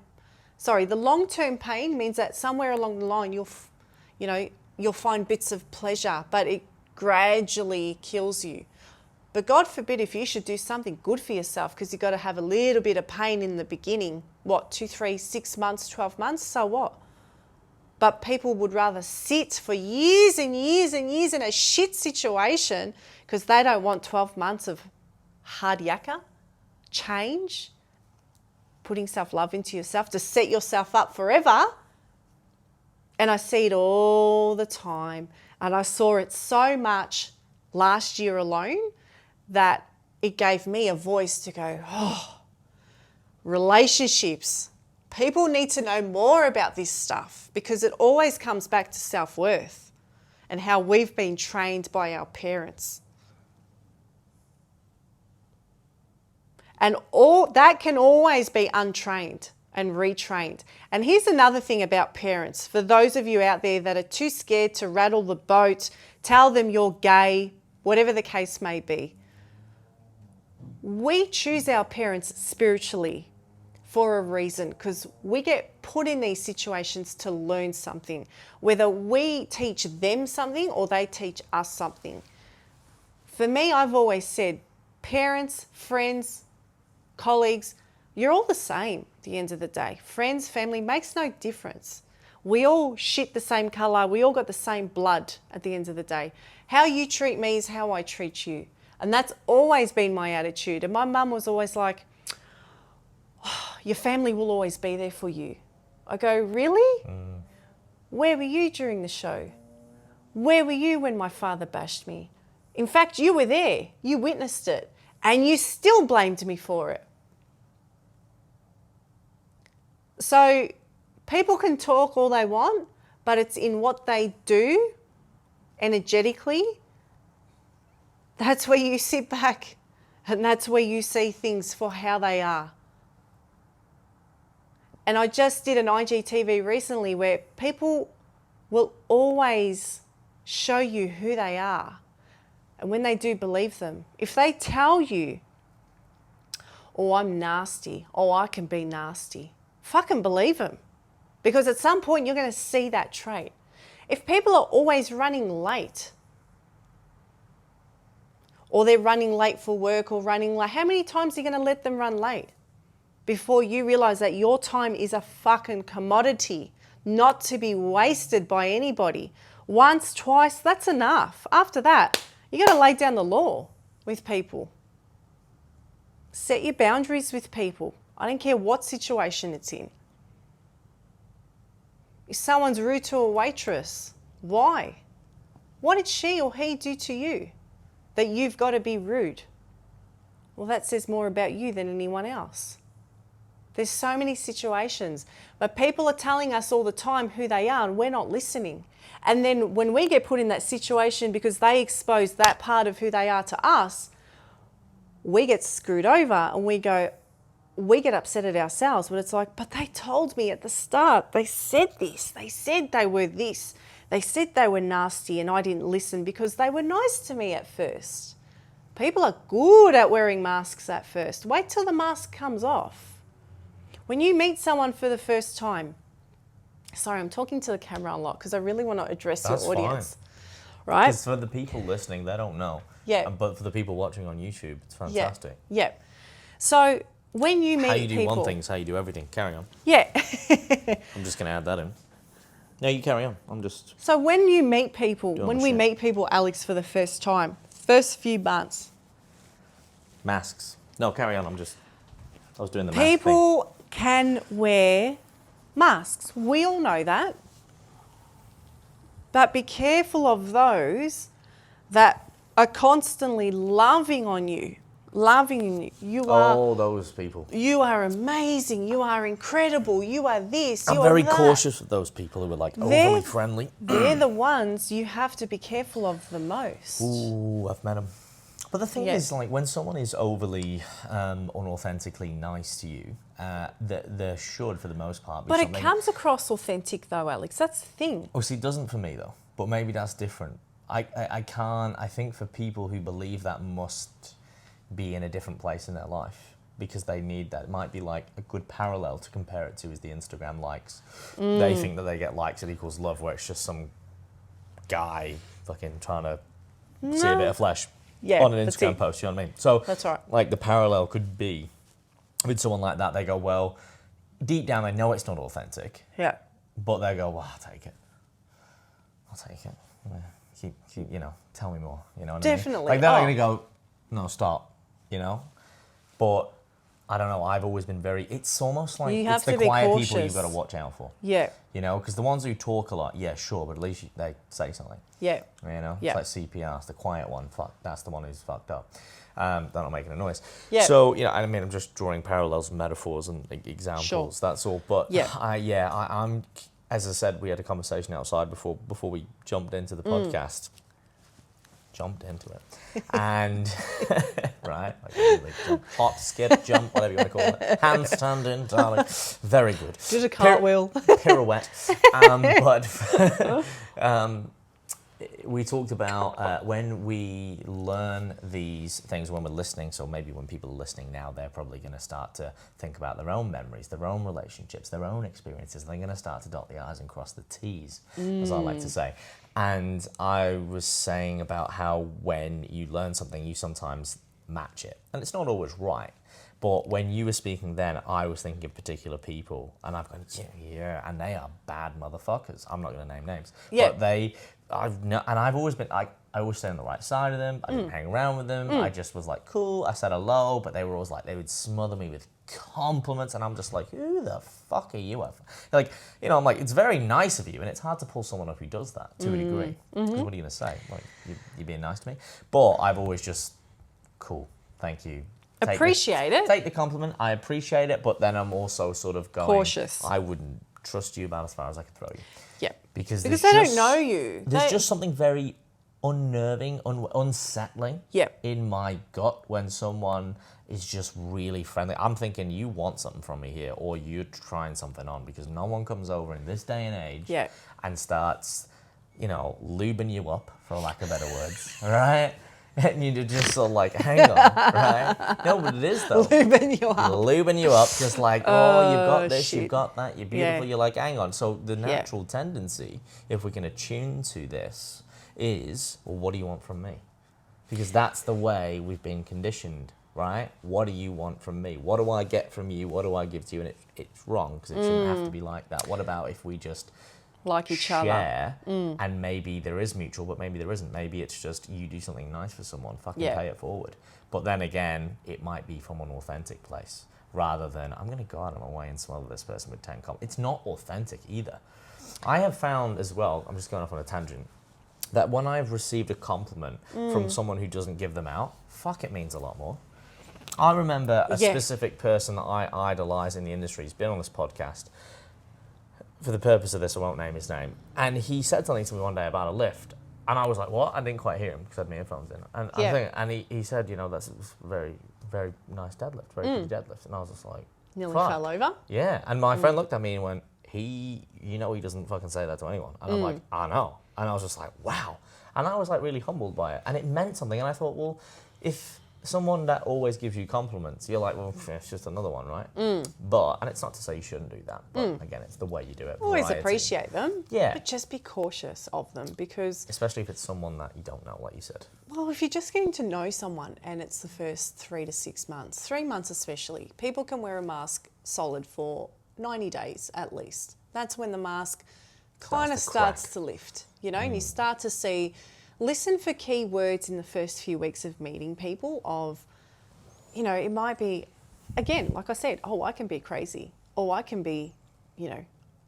long-term pain means that somewhere along the line you'll find bits of pleasure, but it gradually kills you. But God forbid if you should do something good for yourself, because you've got to have a little bit of pain in the beginning. What, 2, 3, 6 months, 12 months? So what? But people would rather sit for years and years and years in a shit situation because they don't want 12 months of hard yakka, change, putting self-love into yourself to set yourself up forever. And I see it all the time. And I saw it so much last year alone that it gave me a voice to go, oh, relationships. People need to know more about this stuff because it always comes back to self-worth and how we've been trained by our parents. And all that can always be untrained and retrained. And here's another thing about parents. For those of you out there that are too scared to rattle the boat, tell them you're gay, whatever the case may be. We choose our parents spiritually for a reason because we get put in these situations to learn something, whether we teach them something or they teach us something. For me, I've always said, parents, friends, colleagues, you're all the same at the end of the day. Friends, family, makes no difference. We all shit the same colour. We all got the same blood at the end of the day. How you treat me is how I treat you. And that's always been my attitude. And my mum was always like, oh, your family will always be there for you. I go, really? Where were you during the show? Where were you when my father bashed me? In fact, you were there. You witnessed it. And you still blamed me for it. So people can talk all they want, but it's in what they do energetically. That's where you sit back and that's where you see things for how they are. And I just did an IGTV recently where people will always show you who they are. And when they do believe them, if they tell you, oh, I'm nasty, oh, I can be nasty, fucking believe them. Because at some point you're going to see that trait. If people are always running late, or they're running late for work or running late, how many times are you going to let them run late before you realise that your time is a fucking commodity, not to be wasted by anybody? Once, twice, that's enough. After that, you got to lay down the law. with people. Set your boundaries with people. I don't care what situation it's in. If someone's rude to a waitress, why? What did she or he do to you that you've got to be rude? Well, that says more about you than anyone else. There's so many situations, but people are telling us all the time who they are and we're not listening. And then when we get put in that situation because they expose that part of who they are to us, we get screwed over and we get upset at ourselves. But it's like, but they told me at the start, they said this, they said they were this, they said they were nasty and I didn't listen because they were nice to me at first. People are good at wearing masks at first. Wait till the mask comes off. When you meet someone for the first time, sorry, I'm talking to the camera a lot because I really want to address your audience. Right? Because for the people listening, they don't know. Yeah. But for the people watching on YouTube, it's fantastic. Yeah. So when you meet how you do people, one thing is how you do everything. Carry on. Yeah. I'm just going to add that in. No, you carry on. I'm just... So when you meet people, when we meet people, Alex, for the first time, first few months. Masks. No, carry on. I was doing the mask thing. People can wear masks. We all know that. But be careful of those that are constantly loving on you. Those people. You are amazing. You are incredible. You are this. I'm very cautious of those people who are like overly friendly. They're the ones you have to be careful of the most. Ooh, I've met them. But the thing is, like, when someone is overly unauthentically nice to you, they should, for the most part, be something... But it comes across authentic, though, Alex. That's the thing. Oh, see, it doesn't for me, though. But maybe that's different. I can't... I think for people who believe that must be in a different place in their life because they need that. It might be like a good parallel to compare it to is the Instagram likes. They think that they get likes that equals love, where it's just some guy fucking trying to see a bit of flesh. Yeah, on an Instagram post, you know what I mean? So that's right. Like the parallel could be with someone like that, they go, well, deep down they know it's not authentic. Yeah. But they go, well, I'll take it. Yeah, keep, tell me more. You know what Definitely. I mean? Like they're not gonna go, no, stop, But I don't know, I've always been it's almost like it's the quiet people you've got to watch out for. Yeah. Because the ones who talk a lot, yeah, sure, but at least they say something. Yeah. It's like CPR, it's the quiet one. That's the one who's fucked up. They're not making a noise. Yeah. So, I'm just drawing parallels, metaphors, and examples. Sure. That's all. But yeah. I'm, as I said, we had a conversation outside before we jumped into the podcast. Jumped into it. And, right? Like jump, hop, skip, jump, whatever you want to call it. Handstand in, darling. Very good. Did a cartwheel. Pirouette. We talked about when we learn these things when we're listening, so maybe when people are listening now, they're probably going to start to think about their own memories, their own relationships, their own experiences. They're going to start to dot the I's and cross the T's, as I like to say. And I was saying about how when you learn something, you sometimes match it. And it's not always right. But when you were speaking then, I was thinking of particular people, and I've gone, yeah, and they are bad motherfuckers. I'm not going to name names. Yeah. But I've always been, I always stay on the right side of them. I didn't hang around with them. I just was like, cool. I said hello, but they were always like, they would smother me with compliments, and I'm just like, who the fuck are you? Like, I'm like, it's very nice of you, and it's hard to pull someone up who does that to a degree. Because what are you going to say? Like, you're being nice to me? But I've always just, cool, thank you. Appreciate it. Take the compliment. I appreciate it, but then I'm also sort of going... Cautious. I wouldn't trust you about as far as I could throw you. Yeah. Because they don't know you. There's just something very unnerving, unsettling in my gut when someone is just really friendly. I'm thinking you want something from me here, or you're trying something on, because no one comes over in this day and age and starts, lubing you up, for lack of better words, all right? And you're just sort of like, hang on, right? No, but it is though. Lubing you up. Lubing you up, just like, oh, you've got this, you've got that, you're beautiful. Yeah. You're like, hang on. So the natural tendency, if we can attune to this, is, well, what do you want from me? Because that's the way we've been conditioned, right? What do you want from me? What do I get from you? What do I give to you? And it's wrong, because it shouldn't have to be like that. What about if we just like each other. Share, and maybe there is mutual, but maybe there isn't. Maybe it's just you do something nice for someone, fucking pay it forward. But then again, it might be from an authentic place rather than I'm going to go out of my way and smother this person with 10 compliments. It's not authentic either. I have found as well, I'm just going off on a tangent, that when I've received a compliment from someone who doesn't give them out, fuck, it means a lot more. I remember a specific person that I idolize in the industry. He's been on this podcast. For the purpose of this, I won't name his name. And he said something to me one day about a lift. And I was like, what? I didn't quite hear him because I had my earphones in. And he said, that's a very, very nice deadlift, very pretty deadlift. And I was just like, nearly fell over. Yeah. And my friend looked at me and went, he doesn't fucking say that to anyone. And I'm like, I know. And I was just like, wow. And I was like really humbled by it. And it meant something. And I thought, well, if someone that always gives you compliments, you're like, well, it's just another one, right? But, and it's not to say you shouldn't do that, but again, it's the way you do it. Always appreciate them, yeah, but just be cautious of them because... Especially if it's someone that you don't know, like you said. Well, if you're just getting to know someone and it's the first 3 to 6 months, 3 months especially, people can wear a mask solid for 90 days at least. That's when the mask kind of starts to lift, and you start to see... Listen for key words in the first few weeks of meeting people of, it might be, again, like I said, I can be crazy, or I can be,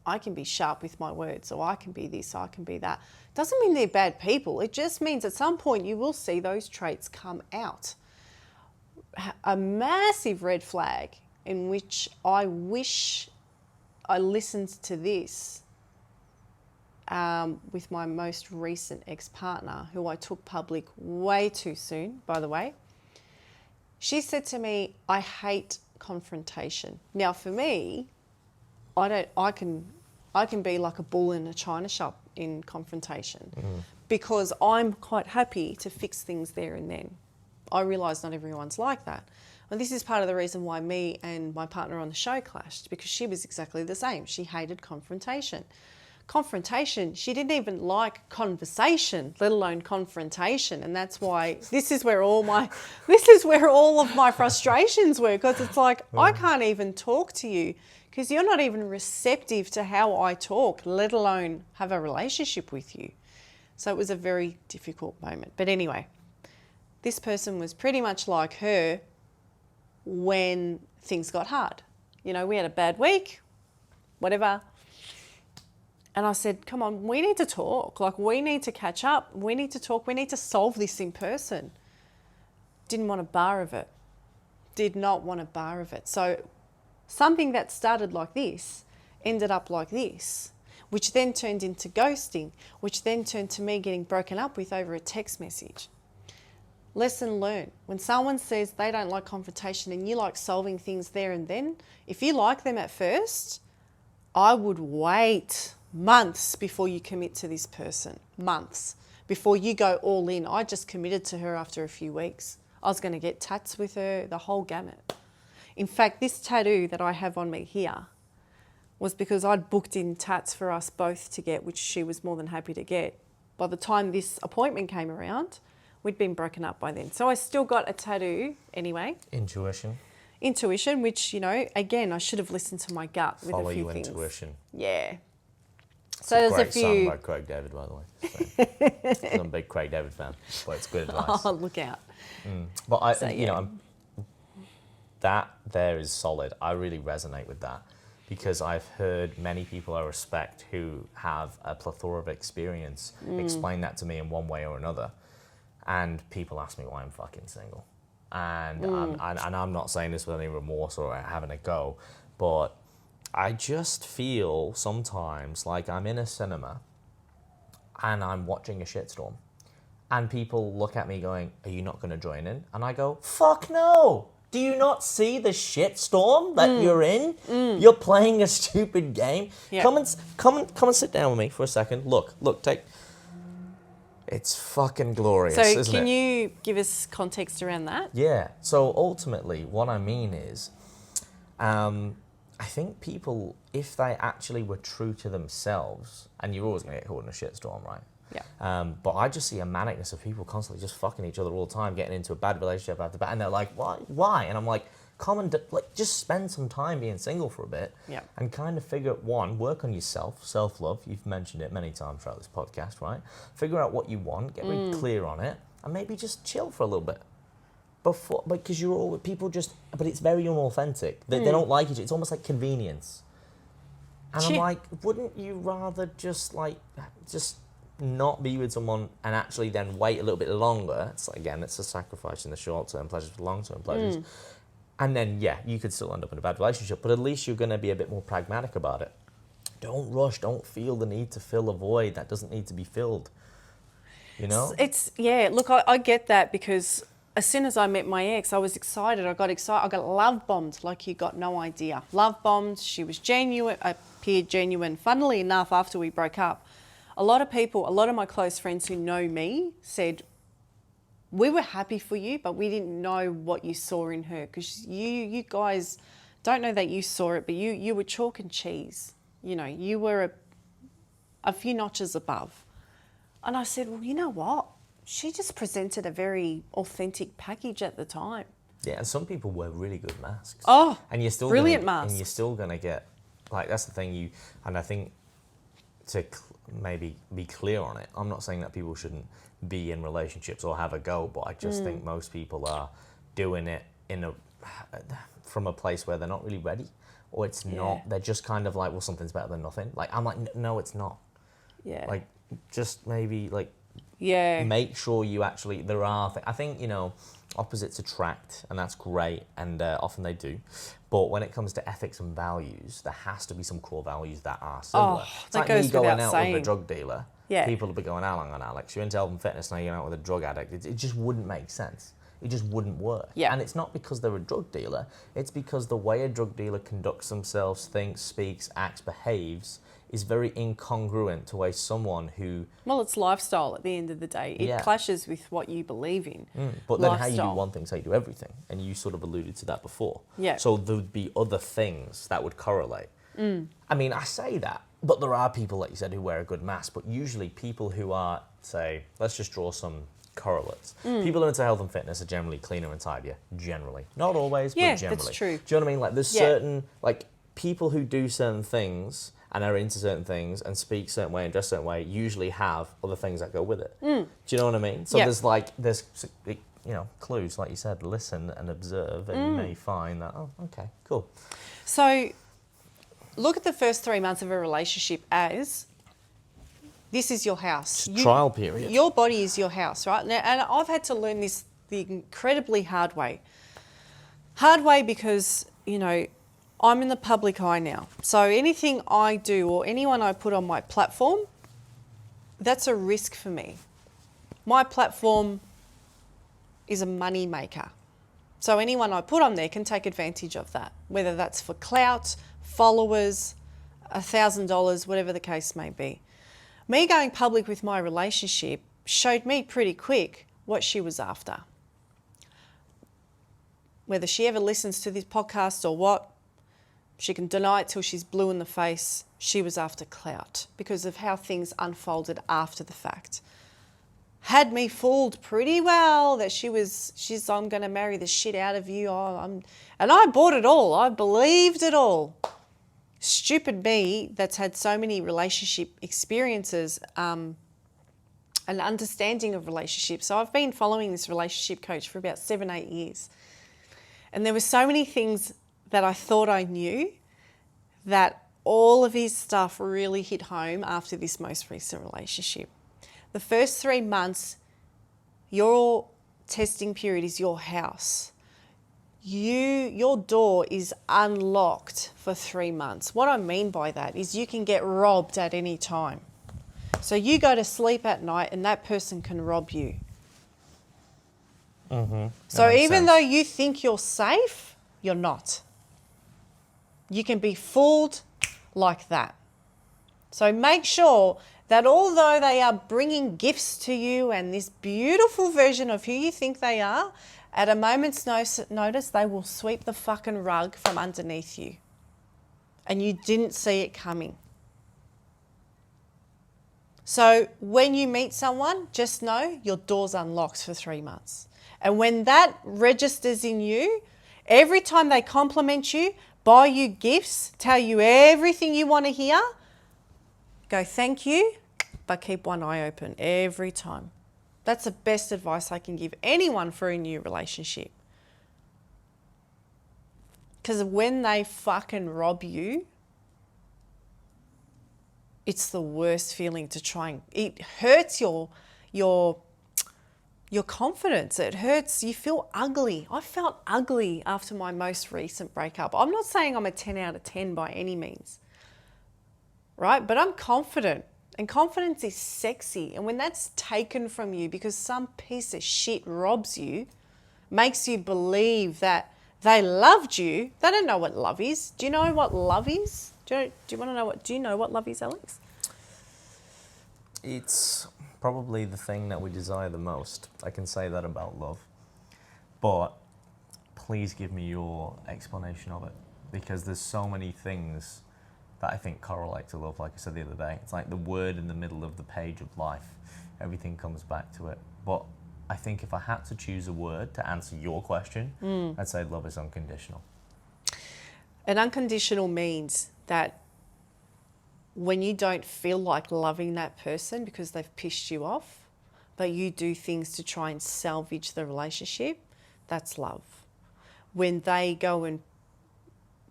I can be sharp with my words, or I can be this, I can be that. Doesn't mean they're bad people. It just means at some point you will see those traits come out. A massive red flag in which I wish I listened to this with my most recent ex-partner, who I took public way too soon, by the way. She said to me, I hate confrontation. Now for me, I can be like a bull in a china shop in confrontation because I'm quite happy to fix things there and then. I realise not everyone's like that. And this is part of the reason why me and my partner on the show clashed, because she was exactly the same. She hated confrontation. She didn't even like conversation, let alone confrontation. And that's why this is where all of my frustrations were, because it's like, I can't even talk to you because you're not even receptive to how I talk, let alone have a relationship with you. So it was a very difficult moment. But anyway, this person was pretty much like her when things got hard. We had a bad week, whatever. And I said, come on, we need to talk. Like, we need to catch up. We need to talk. We need to solve this in person. Didn't want a bar of it. Did not want a bar of it. So something that started like this ended up like this, which then turned into ghosting, which then turned to me getting broken up with over a text message. Lesson learned. When someone says they don't like confrontation and you like solving things there and then, if you like them at first, I would wait months before you commit to this person. Months. Before you go all in. I just committed to her after a few weeks. I was going to get tats with her, the whole gamut. In fact, this tattoo that I have on me here was because I'd booked in tats for us both to get, which she was more than happy to get. By the time this appointment came around, we'd been broken up by then. So I still got a tattoo anyway. Intuition, which, again, I should have listened to my gut with a few things. Follow your intuition. Yeah. So there's a few... Great song by Craig David, by the way. So, I'm a big Craig David fan, but it's good advice. Oh, look out. But that there is solid. I really resonate with that because I've heard many people I respect who have a plethora of experience explain that to me in one way or another. And people ask me why I'm fucking single. And I'm not saying this with any remorse or having a go, but I just feel sometimes like I'm in a cinema and I'm watching a shitstorm and people look at me going, are you not going to join in? And I go, fuck no. Do you not see the shitstorm that you're in? You're playing a stupid game. Yeah. Come and sit down with me for a second. Look, take... It's fucking glorious, isn't it? So can you give us context around that? Yeah. So ultimately, what I mean is, I think people, if they actually were true to themselves, and you're always going to get caught in a shitstorm, right? Yeah. But I just see a manicness of people constantly just fucking each other all the time, getting into a bad relationship after bad, and they're like, why? And I'm like, just spend some time being single for a bit. Yeah. And kind of work on yourself, self-love. You've mentioned it many times throughout this podcast, right? Figure out what you want, get very clear on it, and maybe just chill for a little bit. Because but it's very unauthentic. They don't like it. It's almost like convenience. And I'm like, wouldn't you rather just not be with someone and actually then wait a little bit longer? It's a sacrifice in the short-term pleasures for long-term pleasures. And then, you could still end up in a bad relationship, but at least you're going to be a bit more pragmatic about it. Don't rush. Don't feel the need to fill a void that doesn't need to be filled. You know? Look, I get that, because as soon as I met my ex, I was excited. I got love bombed like you got no idea. Love bombed. She was genuine, appeared genuine. Funnily enough, after we broke up, a lot of my close friends who know me said, we were happy for you, but we didn't know what you saw in her, because you guys don't know that you saw it, but you were chalk and cheese. You know, you were a few notches above. And I said, well, you know what? She just presented a very authentic package at the time. Yeah, and some people wear really good masks. Oh, and you're still brilliant masks. And you're still going to get, that's the thing and I think to maybe be clear on it, I'm not saying that people shouldn't be in relationships or have a go, but I just think most people are doing it from a place where they're not really ready, or it's not, they're just kind of like, well, something's better than nothing. I'm like, no, it's not. Yeah. Just maybe make sure you actually, I think, opposites attract, and that's great, and often they do. But when it comes to ethics and values, there has to be some core values that are similar. It's that like goes me going without out saying. with a drug dealer. Yeah. People will be going, how long on Alex? You're into health and fitness, now you're out with a drug addict. It just wouldn't make sense. It just wouldn't work. Yeah. And it's not because they're a drug dealer. It's because the way a drug dealer conducts themselves, thinks, speaks, acts, behaves is very incongruent to way someone who... Well, it's lifestyle at the end of the day. It clashes with what you believe in. But then how you do one thing is how you do everything. And you sort of alluded to that before. Yeah. So there would be other things that would correlate. I mean, I say that, but there are people, like you said, who wear a good mask. But usually people who are, say, let's just draw some correlates. People who are into health and fitness are generally cleaner and tidier, generally. Not always, but generally. That's true. Do you know what I mean? There's certain, people who do certain things and are into certain things and speak a certain way and dress a certain way usually have other things that go with it. Do you know what I mean? So there's clues, like you said, listen and observe, and you may find that, oh, okay, cool. So look at the first 3 months of a relationship as, this is your house. Trial period. Your body is your house, right? Now, and I've had to learn this the incredibly hard way. Hard way because, I'm in the public eye now. So anything I do or anyone I put on my platform, that's a risk for me. My platform is a money maker. So anyone I put on there can take advantage of that, whether that's for clout, followers, $1,000, whatever the case may be. Me going public with my relationship showed me pretty quick what she was after. Whether she ever listens to this podcast or what, she can deny it till she's blue in the face. She was after clout because of how things unfolded after the fact. Had me fooled pretty well that she's I'm going to marry the shit out of you. And I bought it all. I believed it all. Stupid me that's had so many relationship experiences and understanding of relationships. So I've been following this relationship coach for about 7-8 years. And there were so many things that I thought I knew that all of his stuff really hit home after this most recent relationship. The first 3 months, your testing period is your house. Your door is unlocked for 3 months. What I mean by that is you can get robbed at any time. So you go to sleep at night and that person can rob you. So even though you think you're safe, you're not. You can be fooled like that. So make sure that although they are bringing gifts to you and this beautiful version of who you think they are, at a moment's notice, they will sweep the fucking rug from underneath you. And you didn't see it coming. So when you meet someone, just know your door's unlocked for 3 months. And when that registers in you, Every time they compliment you, buy you gifts, tell you everything you want to hear, go thank you, but keep one eye open every time. That's the best advice I can give anyone for a new relationship. Because when they fucking rob you, it's the worst feeling to try and... It hurts your confidence. It hurts. You feel ugly. I felt ugly after my most recent breakup. I'm not saying I'm a 10 out of 10 by any means, right? But I'm confident. And confidence is sexy. And when that's taken from you because some piece of shit robs you, makes you believe that they loved you, they don't know what love is. Do you know what love is? Do you want to know what? Do you know what love is, Alex? It's probably the thing that we desire the most. I can say that about love. But please give me your explanation of it, because there's so many things that I think correlate to love. Like I said the other day, it's like the word in the middle of the page of life. Everything comes back to it. But I think if I had to choose a word to answer your question, I'd say love is unconditional. And unconditional means that when you don't feel like loving that person because they've pissed you off, but you do things to try and salvage the relationship, that's love. When they go and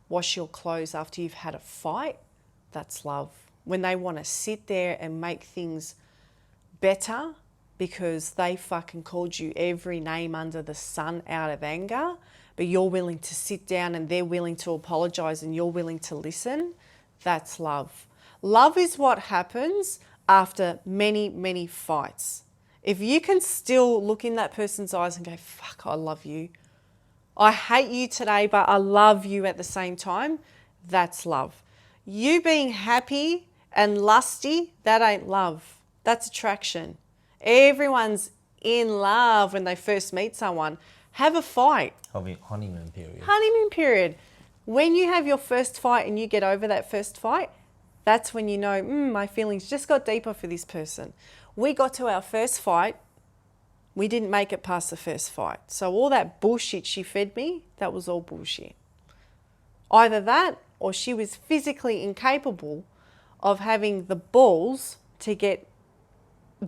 wash your clothes after you've had a fight, that's love. When they want to sit there and make things better because they fucking called you every name under the sun out of anger, but you're willing to sit down and they're willing to apologize and you're willing to listen, that's love. Love is what happens after many, many fights. If you can still look in that person's eyes and go, fuck, I love you. I hate you today, but I love you at the same time, that's love. You being happy and lusty, that ain't love. That's attraction. Everyone's in love when they first meet someone. Have a fight. Honeymoon period. Honeymoon period. When you have your first fight and you get over that first fight, that's when you know, my feelings just got deeper for this person. We got to our first fight. We didn't make it past the first fight. So all that bullshit she fed me, that was all bullshit. Either that or she was physically incapable of having the balls to get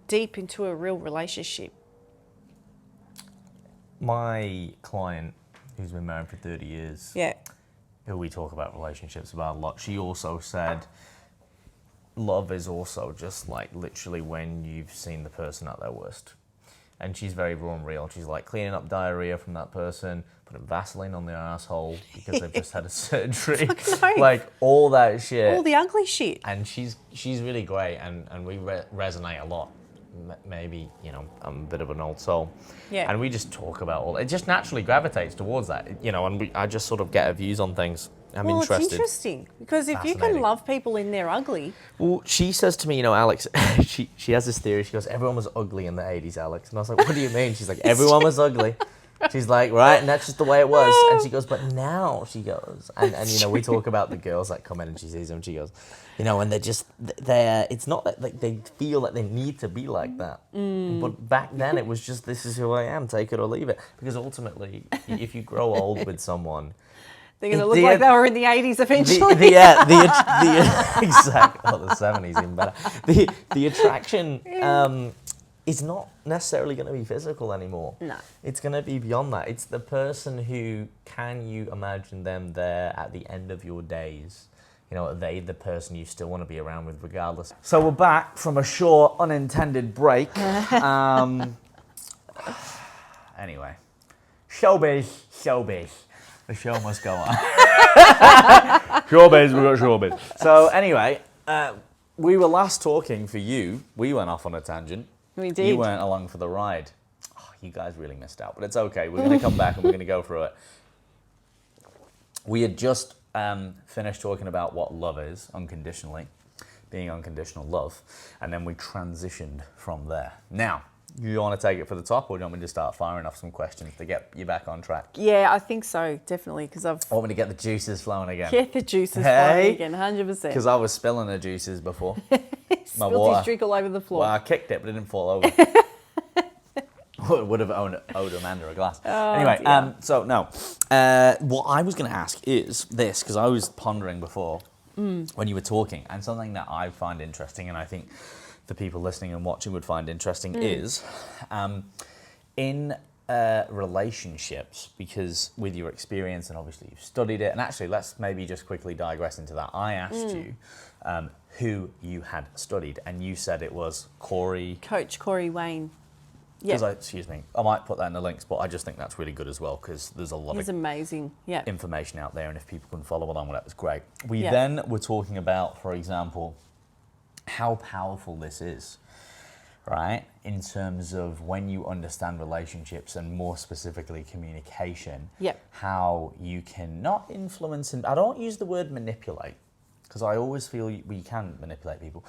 deep into a real relationship. My client, who's been married for 30 years, who we talk about relationships about a lot, she also said love is also just like literally when you've seen the person at their worst. And she's very raw and real. She's like cleaning up diarrhea from that person, putting Vaseline on their asshole because they've just had a surgery. Like all that shit. All the ugly shit. And she's really great, and we resonate a lot. Maybe, I'm a bit of an old soul. Yeah. And we just talk about all, it just naturally gravitates towards that, and I just sort of get her views on things. I'm interested. It's interesting because if you can love people in their ugly. Well, she says to me, Alex, she has this theory. She goes, everyone was ugly in the 80s, Alex. And I was like, what do you mean? She's like, everyone was ugly. She's like, right, and that's just the way it was. And she goes, but now, she goes, and we talk about the girls that come in and she sees them, she goes, and it's not that like they feel that they need to be like that. But back then it was just, this is who I am, take it or leave it. Because ultimately, if you grow old with someone, they're going to look like they were in the 80s eventually. Exactly. Oh, the 70s even better. The attraction is not necessarily going to be physical anymore. No. It's going to be beyond that. It's the person who, can you imagine them there at the end of your days? Are they the person you still want to be around with regardless? So we're back from a short, unintended break. Anyway. Showbiz. The show must go on. Showbiz, we got showbiz. So anyway, we were last talking for you. We went off on a tangent. We did. You weren't along for the ride. Oh, you guys really missed out, but it's okay. We're going to come back and we're going to go through it. We had just finished talking about what love is, unconditionally, being unconditional love, and then we transitioned from there. Now, you want to take it for the top, or do you want me to start firing off some questions to get you back on track? Yeah, I think so, definitely, because I want me to get the juices flowing again. Get the juices flowing again, 100%. Because I was spilling the juices before. Spilled his drink all over the floor. Well, I kicked it, but it didn't fall over. would have owed Amanda a glass. Oh, anyway, dear. so no. What I was going to ask is this, because I was pondering before when you were talking, and something that I find interesting, and I think the people listening and watching would find interesting is in relationships, because with your experience, and obviously you've studied it, and actually let's maybe just quickly digress into that. I asked you who you had studied, and you said it was Coach Corey Wayne. Yeah, excuse me, I might put that in the links, but I just think that's really good as well, because there's a lot he's of amazing. Yeah, information out there, and if people can follow along, well, that was great. We Yeah. then were talking about, for example, how powerful this is, right? In terms of when you understand relationships, and more specifically communication, Yep. how you can not influence, and I don't use the word manipulate, because I always feel we can manipulate people,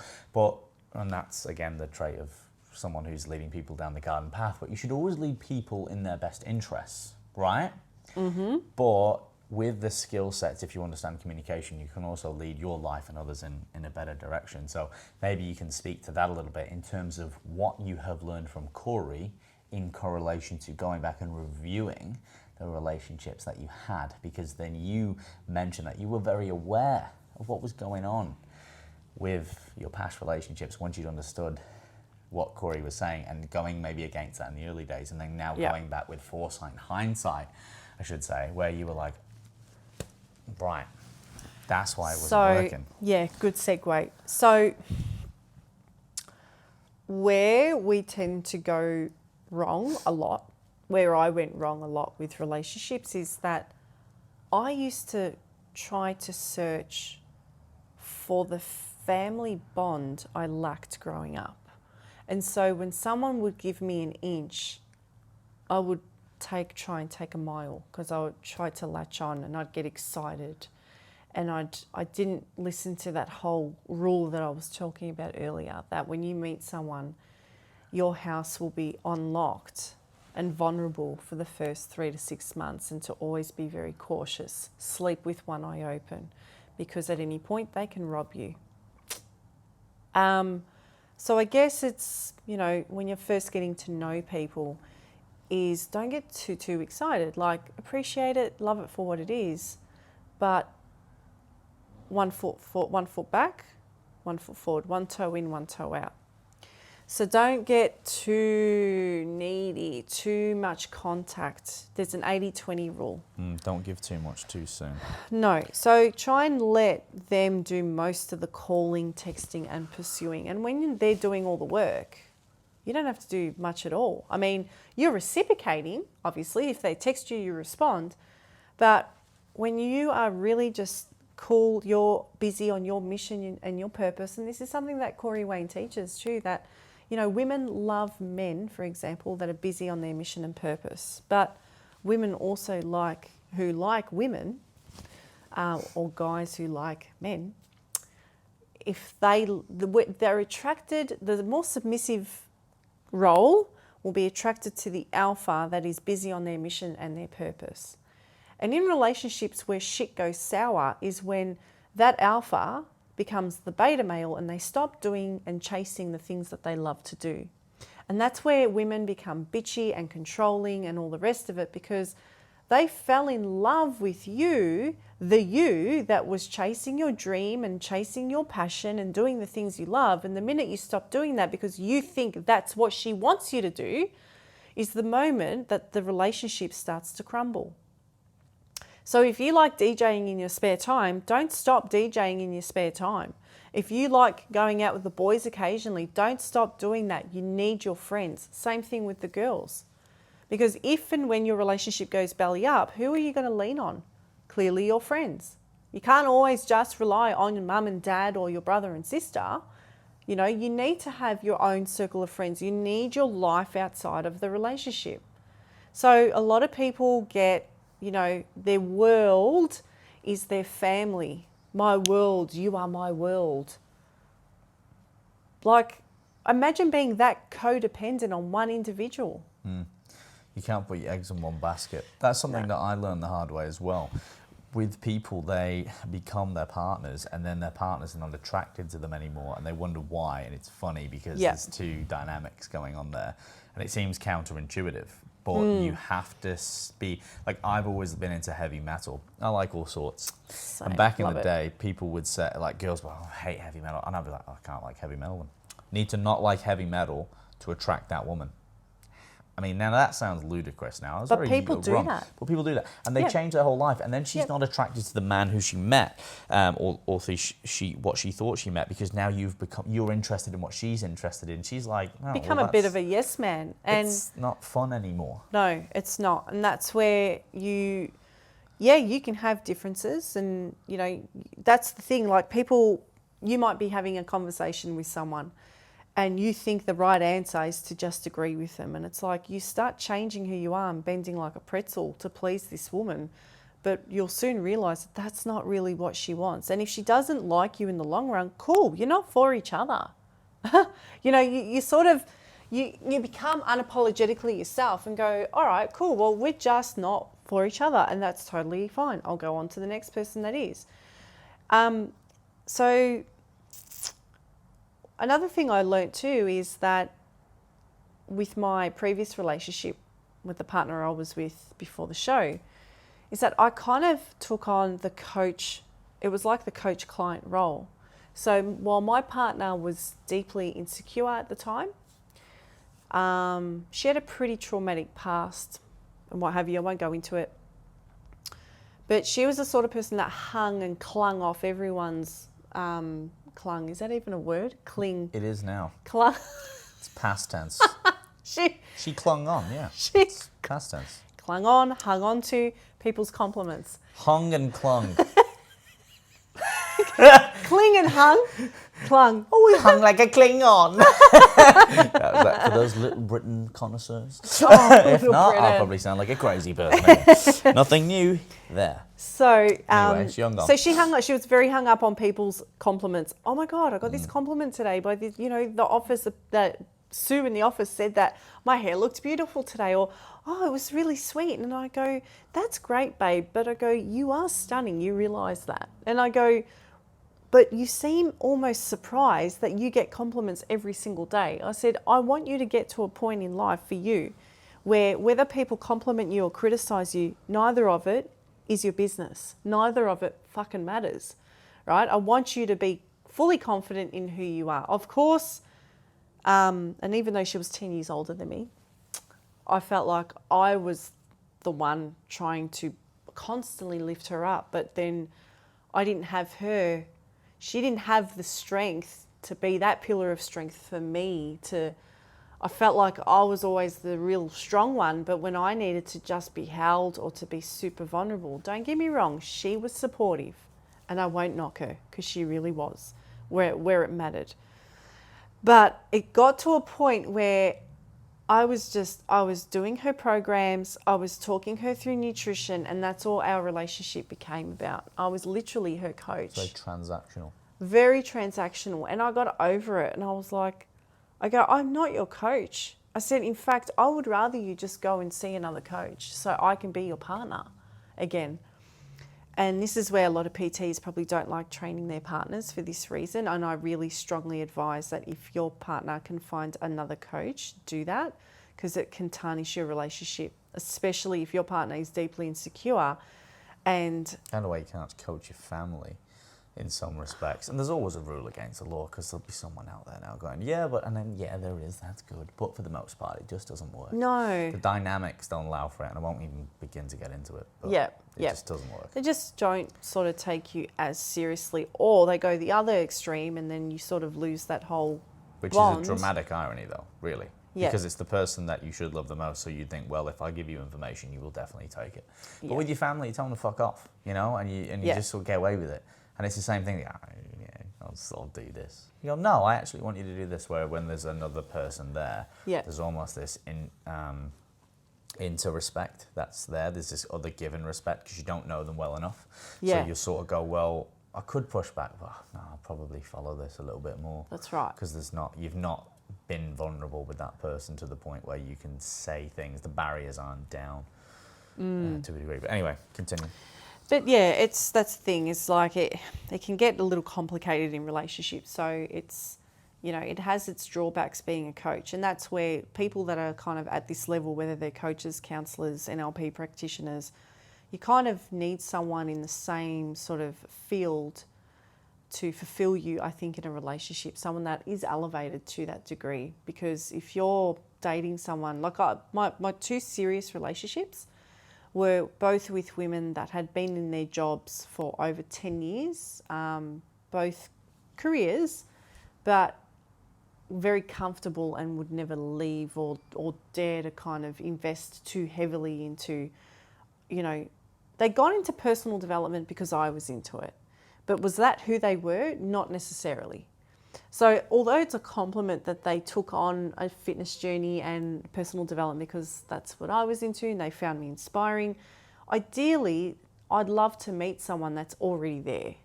and that's again the trait of someone who's leading people down the garden path, but you should always lead people in their best interests, right? Mm-hmm. But with the skill sets, if you understand communication, you can also lead your life and others in a better direction. So maybe you can speak to that a little bit in terms of what you have learned from Corey in correlation to going back and reviewing the relationships that you had, because then you mentioned that you were very aware of what was going on with your past relationships once you'd understood what Corey was saying, and going maybe against that in the early days, and then now going back with foresight and hindsight, I should say, where you were like, right, that's why it wasn't working. Yeah, good segue. So where we tend to go wrong a lot, where I went wrong a lot with relationships, is that I used to try to search for the family bond I lacked growing up. And so when someone would give me an inch, I would try and take a mile, because I would try to latch on and I'd get excited. And I didn't listen to that whole rule that I was talking about earlier, that when you meet someone, your house will be unlocked and vulnerable for the first 3 to 6 months, and to always be very cautious. Sleep with one eye open, because at any point they can rob you. So I guess it's, when you're first getting to know people, is don't get too excited. Like, appreciate it, love it for what it is, but one foot back, 1 foot forward, one toe in, one toe out. So don't get too needy, too much contact. There's an 80-20 rule. Don't give too much too soon. No. So try and let them do most of the calling, texting and pursuing. And when they're doing all the work, you don't have to do much at all. I mean, you're reciprocating, obviously. If they text you, you respond. But when you are really just cool, you're busy on your mission and your purpose, and this is something that Corey Wayne teaches too, that women love men, for example, that are busy on their mission and purpose. But women also like women, or guys who like men, if they're attracted, the more submissive role will be attracted to the alpha that is busy on their mission and their purpose. And in relationships where shit goes sour is when that alpha becomes the beta male and they stop doing and chasing the things that they love to do. And that's where women become bitchy and controlling and all the rest of it, because they fell in love with you, the you that was chasing your dream and chasing your passion and doing the things you love. And the minute you stop doing that because you think that's what she wants you to do, is the moment that the relationship starts to crumble. So if you like DJing in your spare time, don't stop DJing in your spare time. If you like going out with the boys occasionally, don't stop doing that. You need your friends. Same thing with the girls. Because if and when your relationship goes belly up, who are you going to lean on? Clearly your friends. You can't always just rely on your mum and dad or your brother and sister. You need to have your own circle of friends. You need your life outside of the relationship. So a lot of people get, their world is their family. My world, you are my world. Like, imagine being that codependent on one individual. You can't put your eggs in one basket. That's something that I learned the hard way as well. with people, they become their partners, and then their partners are not attracted to them anymore, and they wonder why. And it's funny because there's two dynamics going on there, and it seems counterintuitive. But you have to be like, I've always been into heavy metal. I like all sorts. Same. And back in Love the it. day, people would say, like, girls, well, I hate heavy metal, and I'd be like, oh, I can't like heavy metal. Need to not like heavy metal to attract that woman. I mean, now that sounds ludicrous now. But people do that. But people do that. And they change their whole life. And then she's not attracted to the man who she met, or what she thought she met, because now you're interested in what she's interested in. She's like, oh, Become a bit of a yes man. And it's not fun anymore. no, it's not. And that's where you can have differences. And, you know, that's the thing. Like, people, you might be having a conversation with someone and you think the right answer is to just agree with them. And it's like, you start changing who you are and bending like a pretzel to please this woman. But you'll soon realise that that's not really what she wants. And if she doesn't like you in the long run, cool, you're not for each other. You know, you sort of, you become unapologetically yourself and go, all right, cool, well, we're just not for each other. And that's totally fine. I'll go on to the next person that is. So another thing I learnt too is that with my previous relationship with the partner I was with before the show, is that I kind of took on the coach, it was like the coach-client role. So while my partner was deeply insecure at the time, she had a pretty traumatic past and what have you, I won't go into it. But she was the sort of person that hung and clung off everyone's, clung, is that even a word? Cling. It is now. Clung. It's past tense. She clung on, yeah. It's past tense. Clung on, hung on to people's compliments. Hung and clung. Cling and hung, clung. Oh, we hung like a Klingon. That for those Little Britain connoisseurs. If not, I'll probably sound like a crazy person. Nothing new there. So, anyway, she hung on. So she was very hung up on people's compliments. Oh my God, I got this compliment today by the, you know, the office, that Sue in the office said that my hair looked beautiful today, or, oh, it was really sweet. And I go, that's great, babe. But I go, you are stunning. You realise that. And I go, but you seem almost surprised that you get compliments every single day. I said, I want you to get to a point in life for you where whether people compliment you or criticise you, neither of it is your business. Neither of it fucking matters, right? I want you to be fully confident in who you are. Of course, and even though she was 10 years older than me, I felt like I was the one trying to constantly lift her up, but then I didn't have her. She didn't have the strength to be that pillar of strength for me. I felt like I was always the real strong one, but when I needed to just be held or to be super vulnerable, don't get me wrong, she was supportive, and I won't knock her because she really was where it mattered. But it got to a point where I was doing her programs, I was talking her through nutrition, and that's all our relationship became about. I was literally her coach. Very transactional. Very transactional. And I got over it, and I was like, I'm not your coach. I said, in fact, I would rather you just go and see another coach so I can be your partner again. And this is where a lot of PTs probably don't like training their partners for this reason. And I really strongly advise that if your partner can find another coach, do that, because it can tarnish your relationship, especially if your partner is deeply insecure. And kind of way you can't coach your family in some respects. And there's always a rule against the law, because there'll be someone out there now going, yeah, but, and then, yeah, there is, that's good. But for the most part, it just doesn't work. no. The dynamics don't allow for it, and I won't even begin to get into it. But Yeah, it just doesn't work. They just don't sort of take you as seriously, or they go the other extreme and then you sort of lose that whole Which bond. is a dramatic irony, though, really. Yeah. Because it's the person that you should love the most, so you'd think, well, if I give you information, you will definitely take it. But Yeah. with your family, you tell them to fuck off, you know, and you Yeah. just sort of get away with it. And it's the same thing, I'll do this. You go, no, I actually want you to do this, where when there's another person there, Yeah. there's almost this inter-respect that's there. There's this other given respect, because you don't know them well enough. Yeah. So you sort of go, well, I could push back, but no, I'll probably follow this a little bit more. That's right. Because you've not been vulnerable with that person to the point where you can say things. The barriers aren't down to a degree. But anyway, continue. But yeah, that's the thing. It's like it can get a little complicated in relationships. So it's, it has its drawbacks being a coach. And that's where people that are kind of at this level, whether they're coaches, counsellors, NLP practitioners, you kind of need someone in the same sort of field to fulfill you, I think, in a relationship, someone that is elevated to that degree. Because if you're dating someone, like my two serious relationships were both with women that had been in their jobs for over 10 years, both careers, but very comfortable and would never leave or dare to kind of invest too heavily into, they got into personal development because I was into it. But was that who they were? Not necessarily. So although it's a compliment that they took on a fitness journey and personal development because that's what I was into and they found me inspiring, ideally, I'd love to meet someone that's already there.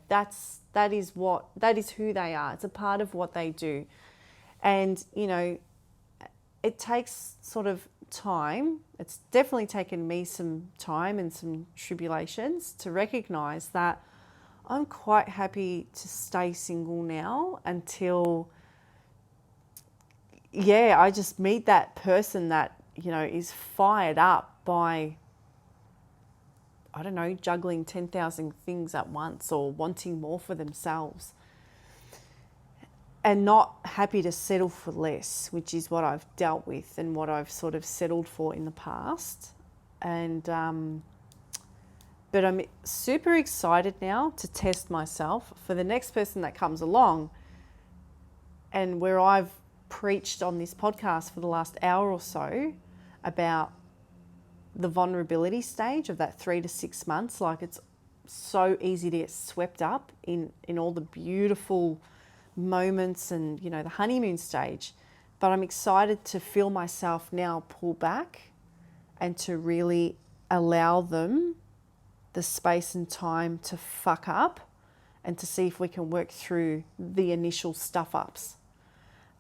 That is who they are. It's a part of what they do. And, it takes sort of time. It's definitely taken me some time and some tribulations to recognize that I'm quite happy to stay single now until, I just meet that person that, is fired up by, I don't know, juggling 10,000 things at once or wanting more for themselves and not happy to settle for less, which is what I've dealt with and what I've sort of settled for in the past. And, but I'm super excited now to test myself for the next person that comes along, and where I've preached on this podcast for the last hour or so about the vulnerability stage of that 3 to 6 months. Like, it's so easy to get swept up in all the beautiful moments and, the honeymoon stage. But I'm excited to feel myself now pull back and to really allow them the space and time to fuck up and to see if we can work through the initial stuff ups.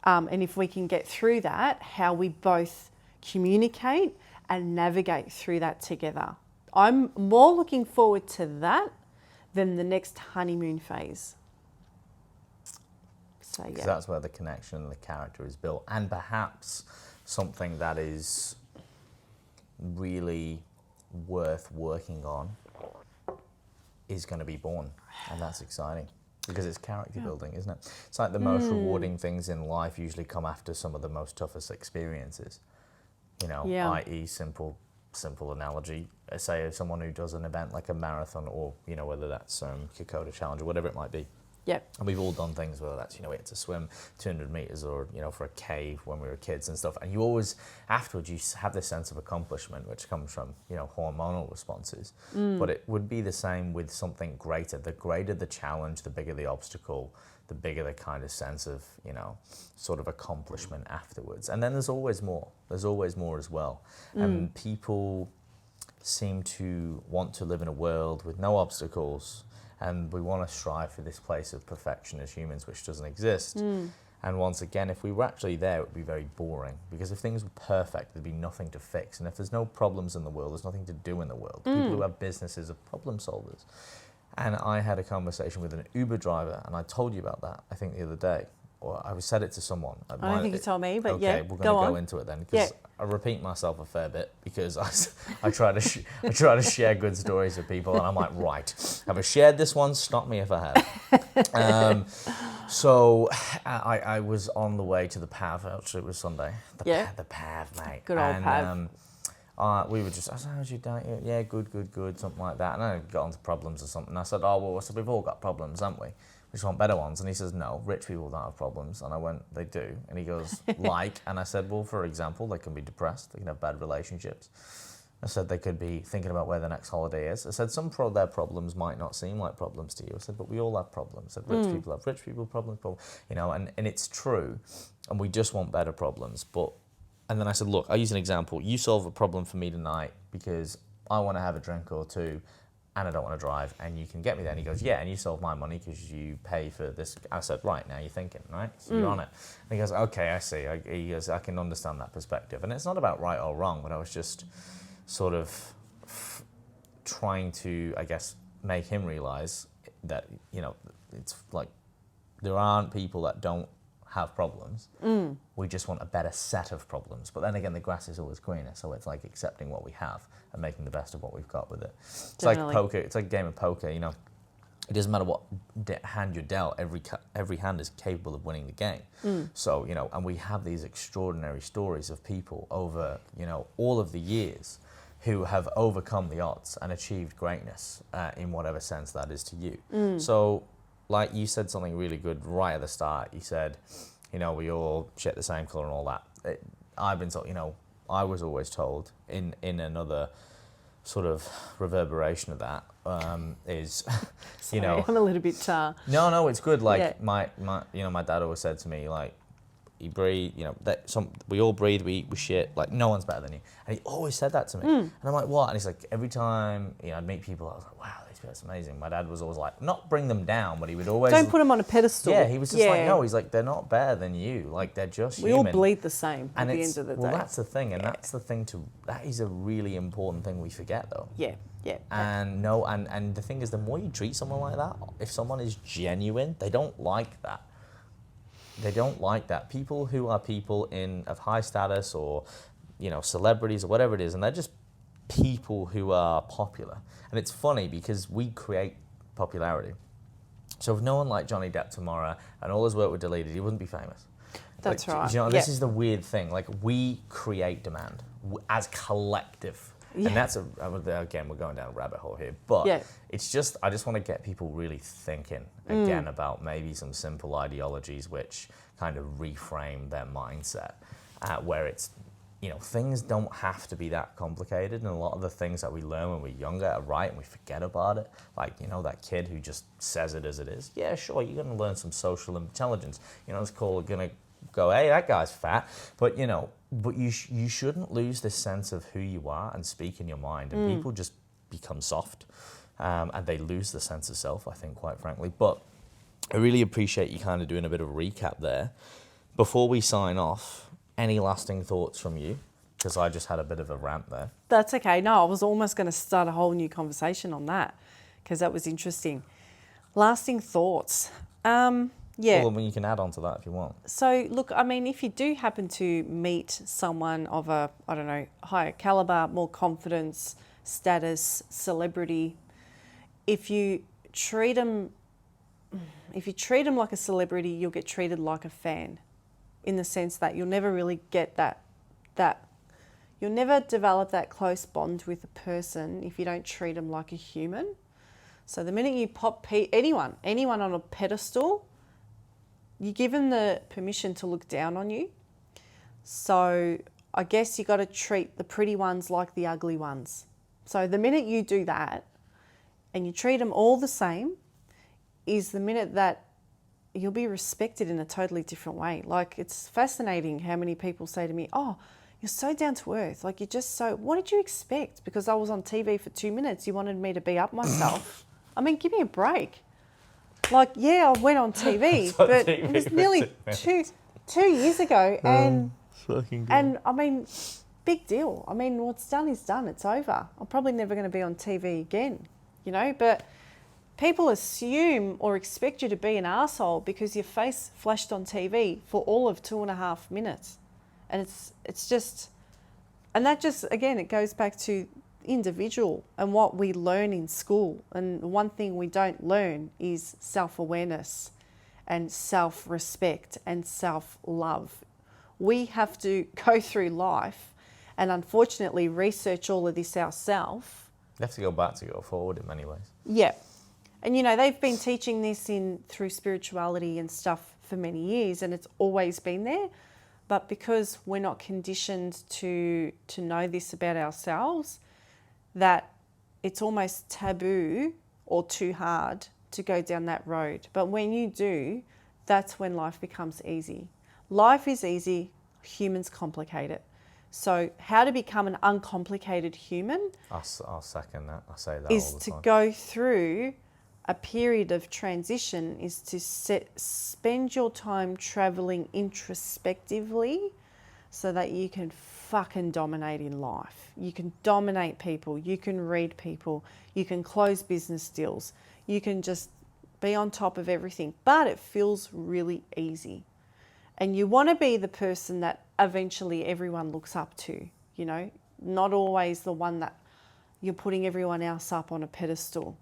And if we can get through that, how we both communicate and navigate through that together. I'm more looking forward to that than the next honeymoon phase. So, because that's where the connection and the character is built, and perhaps something that is really worth working on is going to be born, and that's exciting because it's character building, isn't it? It's like the most rewarding things in life usually come after some of the most toughest experiences, i.e. simple analogy, say someone who does an event like a marathon or, whether that's Kokoda Challenge or whatever it might be. Yep. And we've all done things, whether that's, we had to swim 200 meters or, for a cave when we were kids and stuff. And you always, afterwards, you have this sense of accomplishment, which comes from, hormonal responses. But it would be the same with something greater. The greater the challenge, the bigger the obstacle, the bigger the kind of sense of, sort of accomplishment afterwards. And then there's always more. There's always more as well. And people seem to want to live in a world with no obstacles. And we want to strive for this place of perfection as humans, which doesn't exist. And once again, if we were actually there, it would be very boring. Because if things were perfect, there'd be nothing to fix. And if there's no problems in the world, there's nothing to do in the world. People who have businesses are problem solvers. And I had a conversation with an Uber driver, and I told you about that, I think, the other day. Or I said it to someone. I don't think you told me, but okay, we're going to go into it then. Because I repeat myself a fair bit because I try to share good stories with people, and I'm like, right, have I shared this one? Stop me if I have. So I was on the way to the PAV. Actually, it was Sunday. The PAV, mate. Good old PAV. We were just, I said, how's your day? Yeah, good, something like that. And I got onto problems or something. I said, we've all got problems, haven't we? We just want better ones. And he says, no, rich people don't have problems. And I went, they do. And he goes, like? And I said, well, for example, they can be depressed. They can have bad relationships. I said, they could be thinking about where the next holiday is. I said, some of their problems might not seem like problems to you. I said, but we all have problems. I said, rich people have rich people problems, and it's true. And we just want better problems. And then I said, look, I'll use an example. You solve a problem for me tonight because I want to have a drink or two and I don't want to drive, and you can get me there. And he goes, yeah, and you solve my money because you pay for this. I said, right, now you're thinking, right? So you're on it. And he goes, okay, I see. He goes, I can understand that perspective. And it's not about right or wrong, but I was just sort of trying to, I guess, make him realize that, you know, it's like there aren't people that don't have problems. We just want a better set of problems. But then again, the grass is always greener, so it's like accepting what we have and making the best of what we've got with it. It's Definitely. like poker. It's like a game of poker, you know. It doesn't matter what hand you're dealt, every hand is capable of winning the game. So, you know, and we have these extraordinary stories of people over, you know, all of the years who have overcome the odds and achieved greatness in whatever sense that is to you. So, like you said something really good right at the start. You said, you know, we all shit the same colour and all that. I've been told, you know, I was always told in another sort of reverberation of that is, Sorry, you know, I'm a little bit. no, it's good. Like Yeah. my, you know, my dad always said to me, like, you breathe, you know, we all breathe, we eat, we shit, like no one's better than you. And he always said that to me. And I'm like, what? And he's like, every time, you know, I'd meet people, I was like, wow, that's amazing. My dad was always like, not bring them down, but he would always... Don't put them on a pedestal. Yeah, he was just like, no, he's like, they're not better than you. Like, they're just We human. all bleed the same at the end of the day. Well, that's the thing, and that's the thing that is a really important thing we forget, though. Yeah. And and the thing is, the more you treat someone like that, if someone is genuine, they don't like that. They don't like that. People who are people of high status or, you know, celebrities or whatever it is, and they're just people who are popular. And it's funny because we create popularity. So if no one liked Johnny Depp tomorrow and all his work were deleted, he wouldn't be famous. That's like, right. You know, this is the weird thing. Like, we create demand as collective. Yeah. And that's again, we're going down a rabbit hole here, but it's just, I just want to get people really thinking again about maybe some simple ideologies which kind of reframe their mindset, where it's, you know, things don't have to be that complicated, and a lot of the things that we learn when we're younger are right and we forget about it. Like, you know, that kid who just says it as it is. Yeah, sure, you're going to learn some social intelligence. You know, it's called going to go, hey, that guy's fat, but, you know, but you shouldn't lose this sense of who you are and speak in your mind. And people just become soft, and they lose the sense of self, I think, quite frankly. But I really appreciate you kind of doing a bit of a recap there. Before we sign off, any lasting thoughts from you? Because I just had a bit of a rant there. That's okay. No, I was almost going to start a whole new conversation on that because that was interesting. Lasting thoughts. Yeah. Well, you can add on to that if you want. So, look, I mean, if you do happen to meet someone of a, I don't know, higher caliber, more confidence, status, celebrity, if you treat them like a celebrity, you'll get treated like a fan, in the sense that you'll never really get that you'll never develop that close bond with a person if you don't treat them like a human. So the minute you pop anyone on a pedestal, you give them the permission to look down on you. So I guess you got to treat the pretty ones like the ugly ones. So the minute you do that and you treat them all the same is the minute that you'll be respected in a totally different way. Like, it's fascinating how many people say to me, oh, you're so down to earth. Like, you're just so, what did you expect? Because I was on TV for 2 minutes, you wanted me to be up myself. I mean, give me a break. Like, yeah, I went on TV, but it was nearly two years ago, and I mean, big deal. I mean, what's done is done. It's over. I'm probably never going to be on TV again, you know. But people assume or expect you to be an arsehole because your face flashed on TV for all of 2.5 minutes, and it's just, and that just, again, it goes back to individual and what we learn in school. And one thing we don't learn is self-awareness and self-respect and self-love. We have to go through life and unfortunately research all of this ourselves. You have to go back to go forward in many ways. Yeah. And you know, they've been teaching this through spirituality and stuff for many years, and it's always been there. But because we're not conditioned to know this about ourselves, that it's almost taboo or too hard to go down that road. But when you do, that's when life becomes easy. Life is easy, humans complicate it. So how to become an uncomplicated human, I'll second that. I say that is all the to time. go through a period of transition, is to spend your time traveling introspectively so that you can fucking dominate in life. You can dominate people, you can read people, you can close business deals, you can just be on top of everything, but it feels really easy. And you want to be the person that eventually everyone looks up to, you know, not always the one that you're putting everyone else up on a pedestal.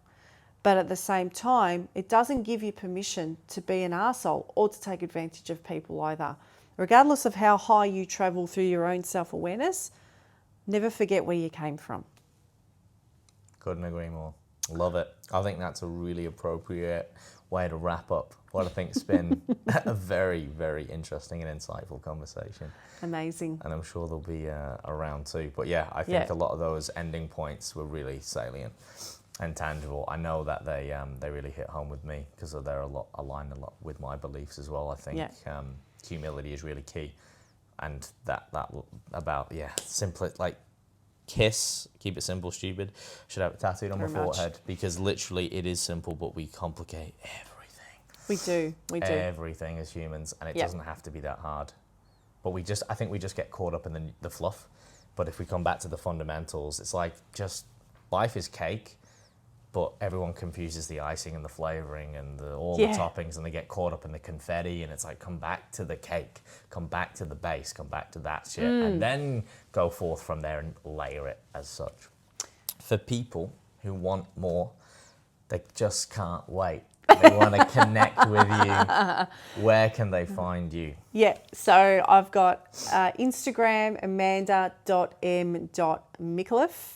But at the same time, it doesn't give you permission to be an arsehole or to take advantage of people either. Regardless of how high you travel through your own self-awareness, never forget where you came from. Couldn't agree more. Love it. I think that's a really appropriate way to wrap up what I think's been a very, very interesting and insightful conversation. Amazing. And I'm sure there'll be a round two. But yeah, I think a lot of those ending points were really salient and tangible. I know that they really hit home with me because they're aligned a lot with my beliefs as well. I think humility is really key, and that about simply like KISS, keep it simple, stupid, should have it tattooed on my forehead because literally it is simple, but we complicate everything. We do. Everything as humans, and it doesn't have to be that hard. But I think we just get caught up in the fluff. But if we come back to the fundamentals, it's like just life is cake, but everyone confuses the icing and the flavoring and all the toppings, and they get caught up in the confetti, and it's like, come back to the cake, come back to the base, come back to that shit, and then go forth from there and layer it as such. For people who want more, they just can't wait. They want to connect with you. Where can they find you? Yeah, so I've got Instagram, amanda.m.micallef.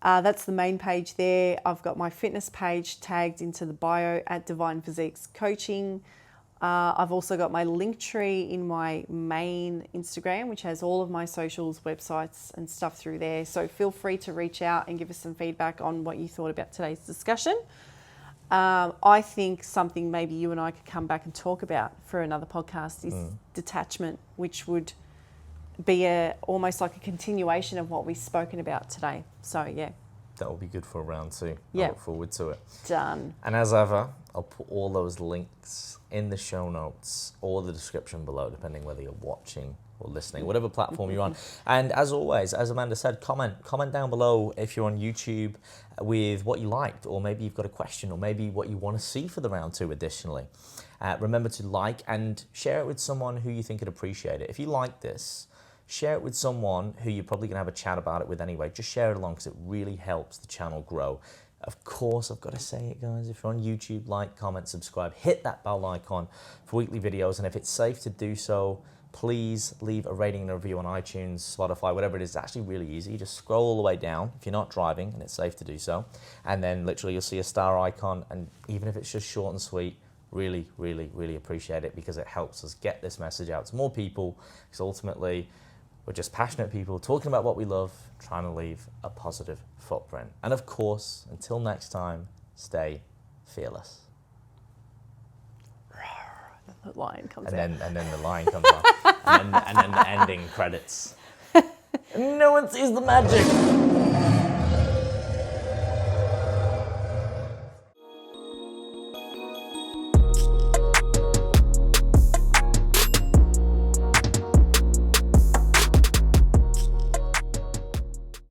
That's the main page there. I've got my fitness page tagged into the bio at Divine Physiques Coaching. I've also got my link tree in my main Instagram, which has all of my socials, websites and stuff through there. So feel free to reach out and give us some feedback on what you thought about today's discussion. I think something maybe you and I could come back and talk about for another podcast is detachment, which would be almost like a continuation of what we've spoken about today. So yeah. That will be good for round two. Yeah. I look forward to it. Done. And as ever, I'll put all those links in the show notes or the description below, depending whether you're watching or listening, whatever platform you're on. And as always, as Amanda said, comment down below if you're on YouTube with what you liked, or maybe you've got a question, or maybe what you want to see for the round two additionally. Remember to like and share it with someone who you think would appreciate it. If you like this, share it with someone who you're probably going to have a chat about it with anyway. Just share it along because it really helps the channel grow. Of course, I've got to say it, guys. If you're on YouTube, like, comment, subscribe, hit that bell icon for weekly videos. And if it's safe to do so, please leave a rating and a review on iTunes, Spotify, whatever it is. It's actually really easy. You just scroll all the way down if you're not driving and it's safe to do so. And then literally you'll see a star icon. And even if it's just short and sweet, really, really, really appreciate it because it helps us get this message out to more people. Because ultimately, we're just passionate people talking about what we love, trying to leave a positive footprint. And of course, until next time, stay fearless. The lion comes out. And then the lion comes on. and then the ending credits. No one sees the magic.